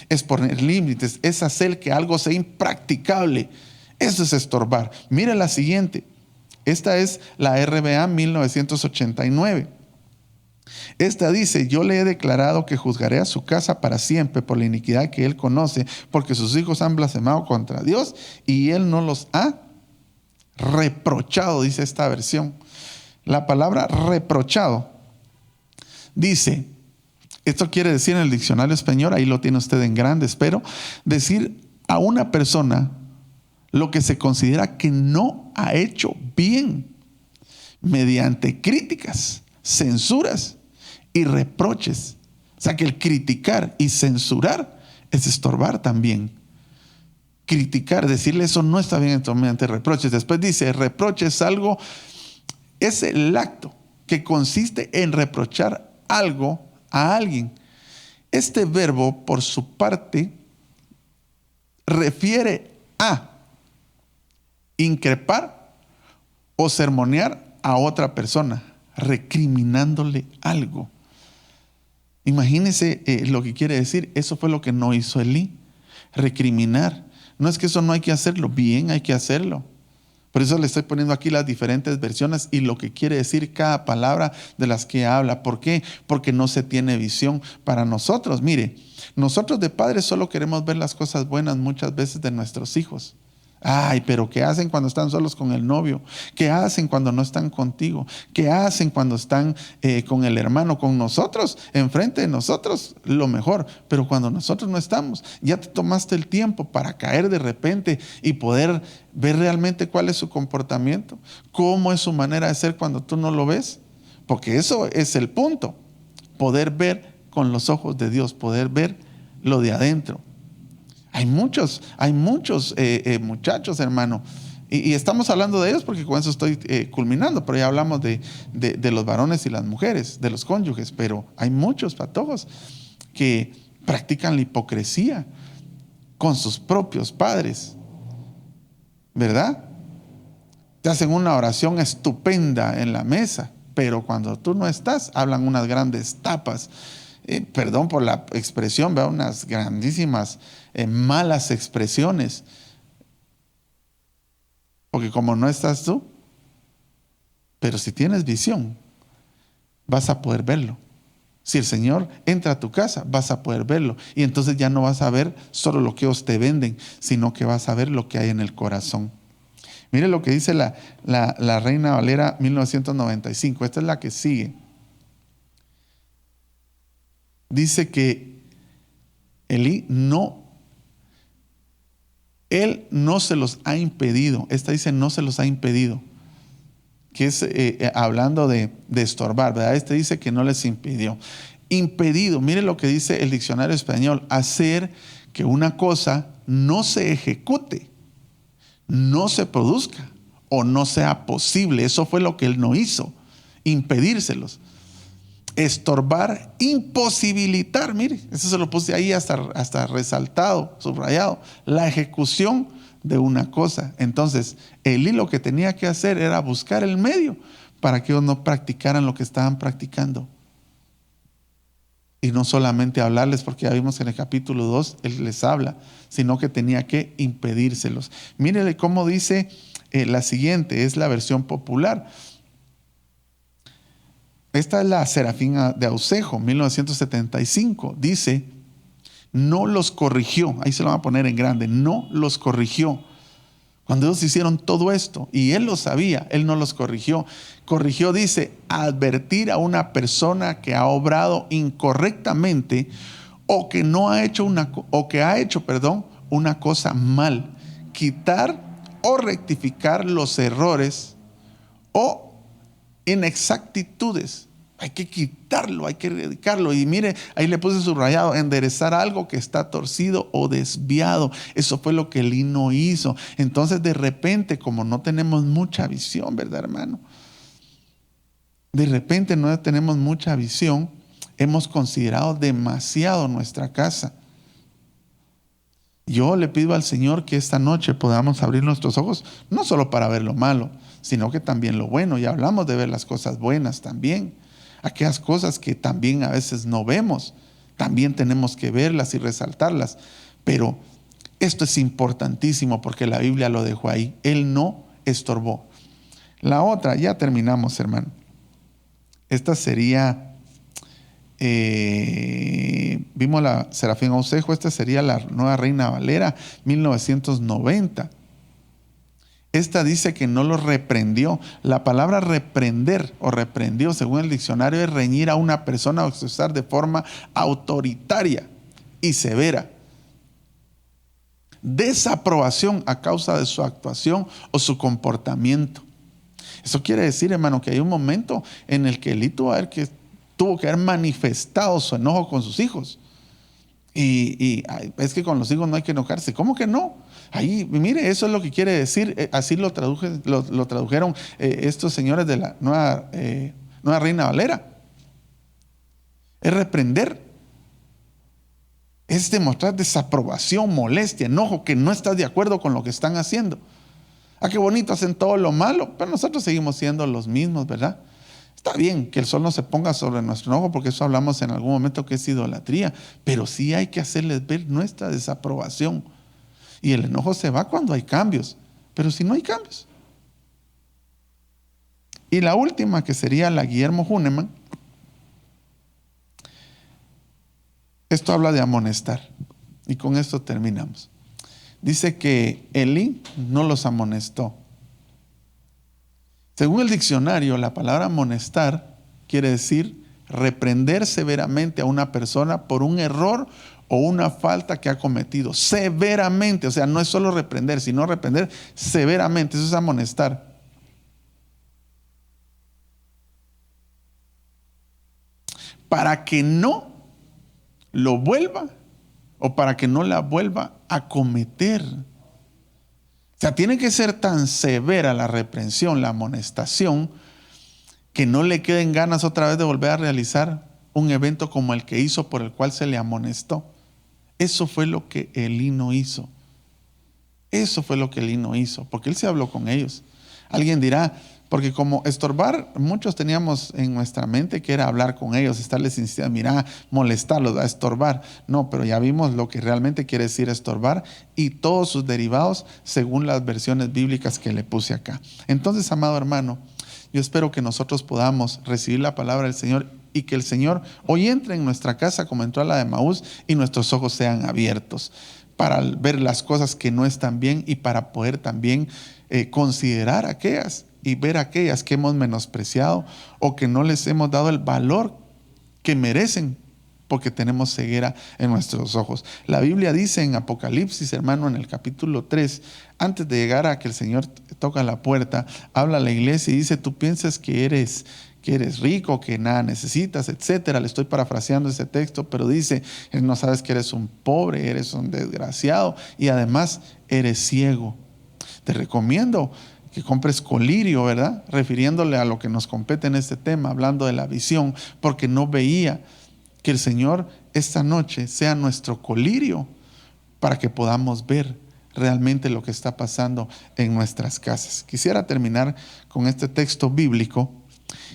es poner límites, es hacer que algo sea impracticable. Eso es estorbar. Mira la siguiente. Esta es la RBA 1989. Esta dice, yo le he declarado que juzgaré a su casa para siempre por la iniquidad que él conoce, porque sus hijos han blasfemado contra Dios y él no los ha reprochado, dice esta versión. La palabra reprochado dice, esto quiere decir en el diccionario español, ahí lo tiene usted en grande, espero, decir a una persona lo que se considera que no ha hecho bien mediante críticas, censuras y reproches. O sea que el criticar y censurar es estorbar también. Criticar, decirle eso no está bien mediante reproches. Después dice, reproche es algo, es el acto que consiste en reprochar algo a alguien. Este verbo, por su parte, refiere a increpar o sermonear a otra persona, recriminándole algo. Imagínense lo que quiere decir. Eso fue lo que no hizo Elí, recriminar. No es que eso no hay que hacerlo, bien hay que hacerlo. Por eso le estoy poniendo aquí las diferentes versiones y lo que quiere decir cada palabra de las que habla. ¿Por qué? Porque no se tiene visión para nosotros. Mire, nosotros de padres solo queremos ver las cosas buenas muchas veces de nuestros hijos. Ay, pero ¿qué hacen cuando están solos con el novio? ¿Qué hacen cuando no están contigo? ¿Qué hacen cuando están con el hermano, con nosotros, enfrente de nosotros? Lo mejor, pero cuando nosotros no estamos, ya te tomaste el tiempo para caer de repente y poder ver realmente cuál es su comportamiento, cómo es su manera de ser cuando tú no lo ves, porque eso es el punto, poder ver con los ojos de Dios, poder ver lo de adentro. Hay muchos muchachos, hermano, Y estamos hablando de ellos porque con eso estoy culminando, pero ya hablamos de los varones y las mujeres, de los cónyuges, pero hay muchos patojos que practican la hipocresía con sus propios padres, ¿verdad? Te hacen una oración estupenda en la mesa, pero cuando tú no estás, hablan unas grandes tapas. Perdón por la expresión, ¿verdad? Unas grandísimas malas expresiones. Porque como no estás tú, pero si tienes visión, vas a poder verlo. Si el Señor entra a tu casa, vas a poder verlo. Y entonces ya no vas a ver solo lo que ellos te venden, sino que vas a ver lo que hay en el corazón. Mire lo que dice la Reina Valera 1995. Esta es la que sigue. Dice que Elí él no se los ha impedido. Esta dice no se los ha impedido. Que es hablando de estorbar, ¿verdad? Este dice que no les impidió. Impedido, mire lo que dice el diccionario español: hacer que una cosa no se ejecute, no se produzca o no sea posible. Eso fue lo que él no hizo, impedírselos. Estorbar, imposibilitar, mire, eso se lo puse ahí hasta resaltado, subrayado, la ejecución de una cosa. Entonces, Elí lo que tenía que hacer era buscar el medio para que ellos no practicaran lo que estaban practicando. Y no solamente hablarles, porque ya vimos que en el capítulo 2 él les habla, sino que tenía que impedírselos. Mírele cómo dice la siguiente, es la versión popular. Esta es la Serafina de Aucejo, 1975. Dice, no los corrigió. Ahí se lo van a poner en grande. No los corrigió. Cuando ellos hicieron todo esto, y él lo sabía, él no los corrigió. Corrigió, dice, advertir a una persona que ha obrado incorrectamente o que ha hecho una cosa mal. Quitar o rectificar los errores o inexactitudes. Hay que quitarlo, hay que erradicarlo. Y mire, ahí le puse subrayado: enderezar algo que está torcido o desviado. Eso fue lo que Elí no hizo. Entonces, de repente, como no tenemos mucha visión, ¿verdad, hermano? De repente no tenemos mucha visión, hemos considerado demasiado nuestra casa. Yo le pido al Señor que esta noche podamos abrir nuestros ojos, no solo para ver lo malo, sino que también lo bueno. Y hablamos de ver las cosas buenas también. Aquellas cosas que también a veces no vemos, también tenemos que verlas y resaltarlas. Pero esto es importantísimo porque la Biblia lo dejó ahí. Él no estorbó. La otra, ya terminamos, hermano. Esta sería, vimos la Serafina Aucejo, esta sería la Nueva Reina Valera, 1990. Esta dice que no lo reprendió. La palabra reprender o reprendió, según el diccionario, es reñir a una persona o expresar de forma autoritaria y severa desaprobación a causa de su actuación o su comportamiento. Eso quiere decir, hermano, que hay un momento en el que Elí tuvo que haber manifestado su enojo con sus hijos. Y es que con los hijos no hay que enojarse. ¿Cómo que no? Ahí, mire, eso es lo que quiere decir. Así lo tradujeron estos señores de la Nueva Reina Valera. Es reprender. Es demostrar desaprobación, molestia, enojo, que no estás de acuerdo con lo que están haciendo. Ah, qué bonito, hacen todo lo malo, pero nosotros seguimos siendo los mismos, ¿verdad? Está bien que el sol no se ponga sobre nuestro enojo, porque eso hablamos en algún momento que es idolatría, pero sí hay que hacerles ver nuestra desaprobación. Y el enojo se va cuando hay cambios, pero si no hay cambios. Y la última, que sería la Guillermo Hünemann, esto habla de amonestar. Y con esto terminamos. Dice que Elí no los amonestó. Según el diccionario, la palabra amonestar quiere decir reprender severamente a una persona por un error o una falta que ha cometido. Severamente, o sea, no es solo reprender, sino reprender severamente. Eso es amonestar. Para que no lo vuelva o para que no la vuelva a cometer. O sea, tiene que ser tan severa la reprensión, la amonestación, que no le queden ganas otra vez de volver a realizar un evento como el que hizo, por el cual se le amonestó. Eso fue lo que Elí no hizo. Eso fue lo que Elí no hizo, porque él se habló con ellos. Alguien dirá, porque como estorbar, muchos teníamos en nuestra mente que era hablar con ellos, estarles insistiendo, mira, molestarlos, a estorbar. No, pero ya vimos lo que realmente quiere decir estorbar y todos sus derivados según las versiones bíblicas que le puse acá. Entonces, amado hermano, yo espero que nosotros podamos recibir la palabra del Señor y que el Señor hoy entre en nuestra casa como entró a la de Emaús y nuestros ojos sean abiertos para ver las cosas que no están bien y para poder también considerar aquellas y ver aquellas que hemos menospreciado o que no les hemos dado el valor que merecen porque tenemos ceguera en nuestros ojos. La Biblia dice en Apocalipsis, hermano, en el capítulo 3, antes de llegar a que el Señor toca la puerta, habla a la iglesia y dice, tú piensas que eres rico, que nada necesitas, etcétera. Le estoy parafraseando ese texto, pero dice, no sabes que eres un pobre, eres un desgraciado y además eres ciego. Te recomiendo que compres colirio, ¿verdad? Refiriéndole a lo que nos compete en este tema, hablando de la visión, porque no veía. Que el Señor esta noche sea nuestro colirio para que podamos ver realmente lo que está pasando en nuestras casas. Quisiera terminar con este texto bíblico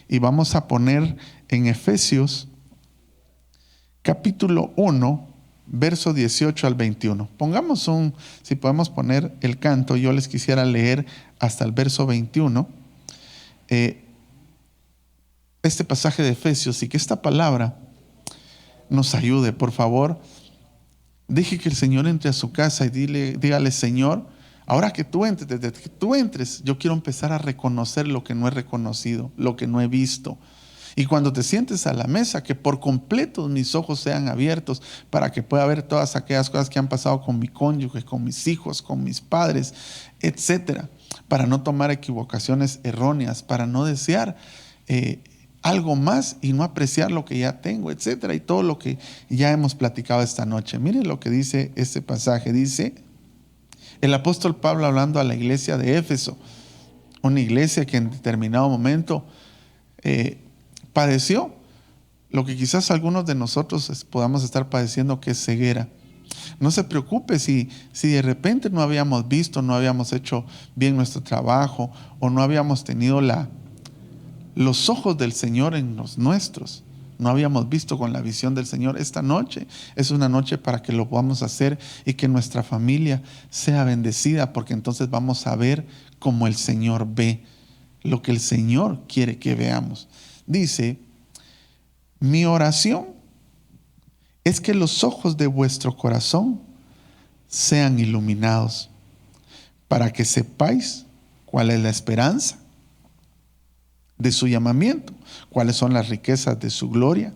y vamos a poner en Efesios capítulo 1, verso 18 al 21. Pongamos si podemos poner el canto, yo les quisiera leer hasta el verso 21. Este pasaje de Efesios y que esta palabra nos ayude, por favor. Deje que el Señor entre a su casa y dígale, Señor, ahora que tú entres, desde que tú entres, yo quiero empezar a reconocer lo que no he reconocido, lo que no he visto. Y cuando te sientes a la mesa, que por completo mis ojos sean abiertos para que pueda ver todas aquellas cosas que han pasado con mi cónyuge, con mis hijos, con mis padres, etcétera, para no tomar equivocaciones erróneas, para no desear algo más y no apreciar lo que ya tengo, etcétera, y todo lo que ya hemos platicado esta noche. Miren lo que dice este pasaje. Dice el apóstol Pablo hablando a la iglesia de Éfeso, una iglesia que en determinado momento padeció lo que quizás algunos de nosotros podamos estar padeciendo, que es ceguera. No se preocupe si de repente no habíamos visto, no habíamos hecho bien nuestro trabajo o no habíamos tenido los ojos del Señor en los nuestros. No habíamos visto con la visión del Señor. Esta noche es una noche para que lo podamos hacer y que nuestra familia sea bendecida, porque entonces vamos a ver como el Señor ve, lo que el Señor quiere que veamos. Dice, mi oración es que los ojos de vuestro corazón sean iluminados, para que sepáis cuál es la esperanza de su llamamiento, cuáles son las riquezas de su gloria,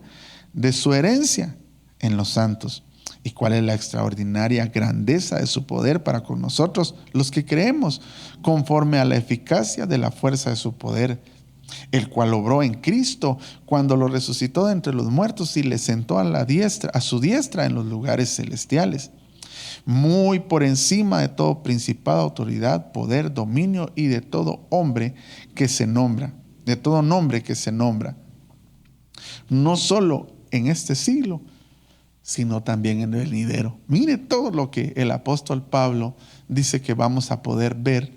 de su herencia en los santos, y cuál es la extraordinaria grandeza de su poder para con nosotros, los que creemos, conforme a la eficacia de la fuerza de su poder, el cual obró en Cristo cuando lo resucitó de entre los muertos y le sentó a su diestra en los lugares celestiales, muy por encima de todo principado, autoridad, poder, dominio y de todo hombre que se nombra, de todo nombre que se nombra, no solo en este siglo, sino también en el venidero. Mire todo lo que el apóstol Pablo dice que vamos a poder ver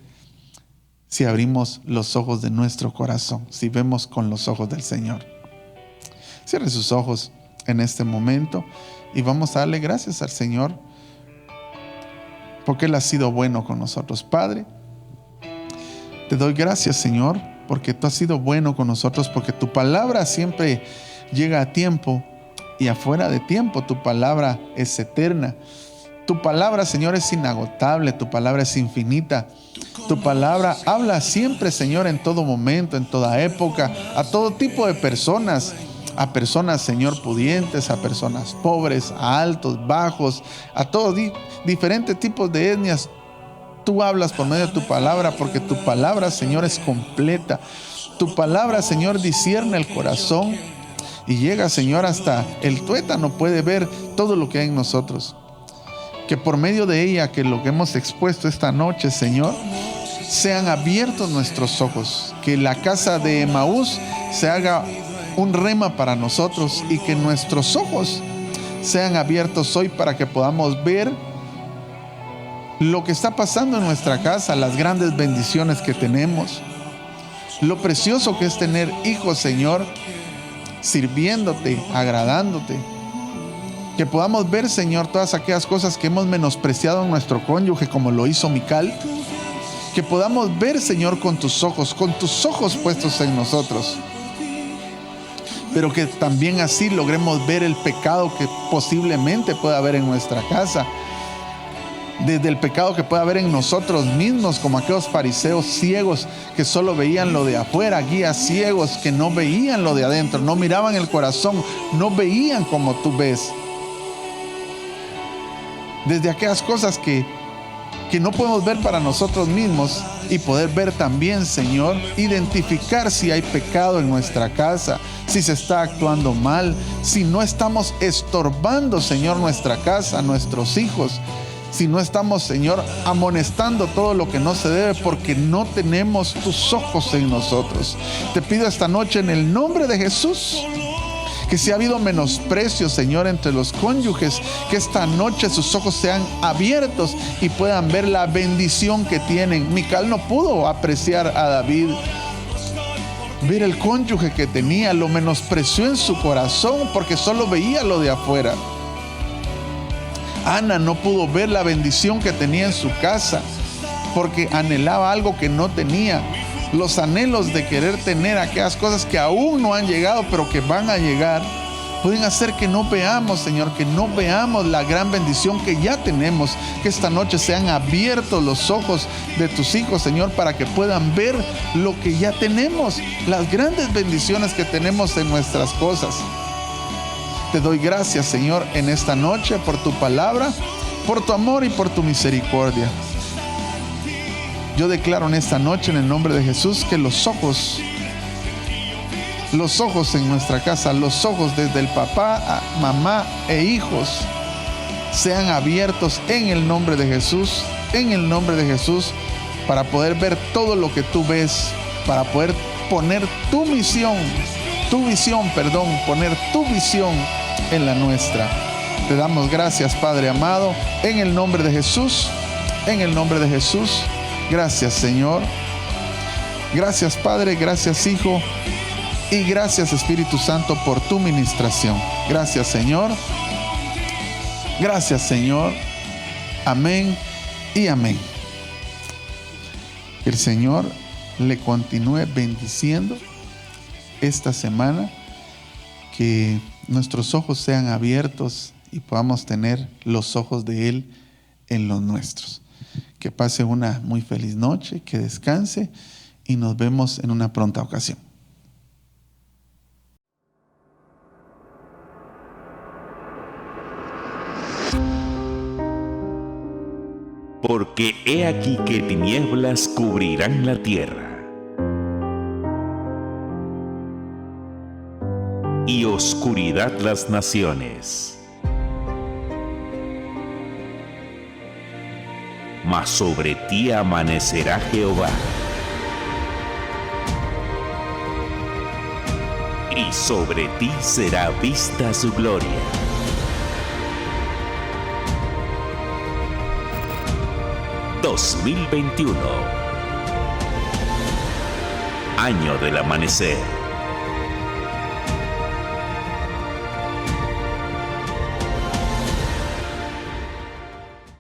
si abrimos los ojos de nuestro corazón, si vemos con los ojos del Señor. Cierre sus ojos en este momento y vamos a darle gracias al Señor porque Él ha sido bueno con nosotros. Padre, te doy gracias, Señor, porque tú has sido bueno con nosotros, porque tu palabra siempre llega a tiempo y afuera de tiempo. Tu palabra es eterna. Tu palabra, Señor, es inagotable. Tu palabra es infinita. Tu palabra habla siempre, Señor, en todo momento, en toda época, a todo tipo de personas. A personas, Señor, pudientes, a personas pobres, a altos, bajos, a todos diferentes tipos de etnias. Tú hablas por medio de tu palabra, porque tu palabra, Señor, es completa. Tu palabra, Señor, discierne el corazón y llega, Señor, hasta el tuétano puede ver todo lo que hay en nosotros. que por medio de ella, que lo que hemos expuesto esta noche, Señor, sean abiertos nuestros ojos, que la casa de Emaús se haga un rema para nosotros y que nuestros ojos sean abiertos hoy para que podamos ver lo que está pasando en nuestra casa, las grandes bendiciones que tenemos, lo precioso que es tener hijos, Señor, sirviéndote, agradándote. Que podamos ver, Señor, todas aquellas cosas que hemos menospreciado en nuestro cónyuge, como lo hizo Mical. Que podamos ver, Señor, con tus ojos puestos en nosotros. Pero que también así logremos ver el pecado que posiblemente pueda haber en nuestra casa. Desde el pecado que pueda haber en nosotros mismos, como aquellos fariseos ciegos que solo veían lo de afuera, guías ciegos que no veían lo de adentro, no miraban el corazón, no veían como tú ves. Desde aquellas cosas que no podemos ver para nosotros mismos y poder ver también, Señor, identificar si hay pecado en nuestra casa, si se está actuando mal, si no estamos estorbando, Señor, nuestra casa, nuestros hijos, si no estamos, Señor, amonestando todo lo que no se debe porque no tenemos tus ojos en nosotros. Te pido esta noche en el nombre de Jesús, que si ha habido menosprecio, Señor, entre los cónyuges, que esta noche sus ojos sean abiertos y puedan ver la bendición que tienen. Mical no pudo apreciar a David, ver el cónyuge que tenía, lo menospreció en su corazón porque solo veía lo de afuera. Ana no pudo ver la bendición que tenía en su casa porque anhelaba algo que no tenía. Los anhelos de querer tener aquellas cosas que aún no han llegado, pero que van a llegar, pueden hacer que no veamos, Señor, que no veamos la gran bendición que ya tenemos. Que esta noche sean abiertos los ojos de tus hijos, Señor, para que puedan ver lo que ya tenemos, las grandes bendiciones que tenemos en nuestras cosas. Te doy gracias, Señor, en esta noche por tu palabra, por tu amor y por tu misericordia. Yo declaro en esta noche, en el nombre de Jesús, que los ojos en nuestra casa, los ojos desde el papá, a mamá e hijos, sean abiertos en el nombre de Jesús, para poder ver todo lo que tú ves, para poder poner poner tu visión en la nuestra. Te damos gracias, Padre amado, en el nombre de Jesús, Gracias, Señor. Gracias, Padre, gracias, Hijo, y gracias, Espíritu Santo, por tu ministración. Gracias, Señor. Gracias, Señor. Amén y amén. Que el Señor le continúe bendiciendo esta semana, que nuestros ojos sean abiertos y podamos tener los ojos de Él en los nuestros. Que pase una muy feliz noche, que descanse y nos vemos en una pronta ocasión. Porque he aquí que tinieblas cubrirán la tierra, y oscuridad las naciones. Mas sobre ti amanecerá Jehová, y sobre ti será vista su gloria. ...2021... Año del amanecer.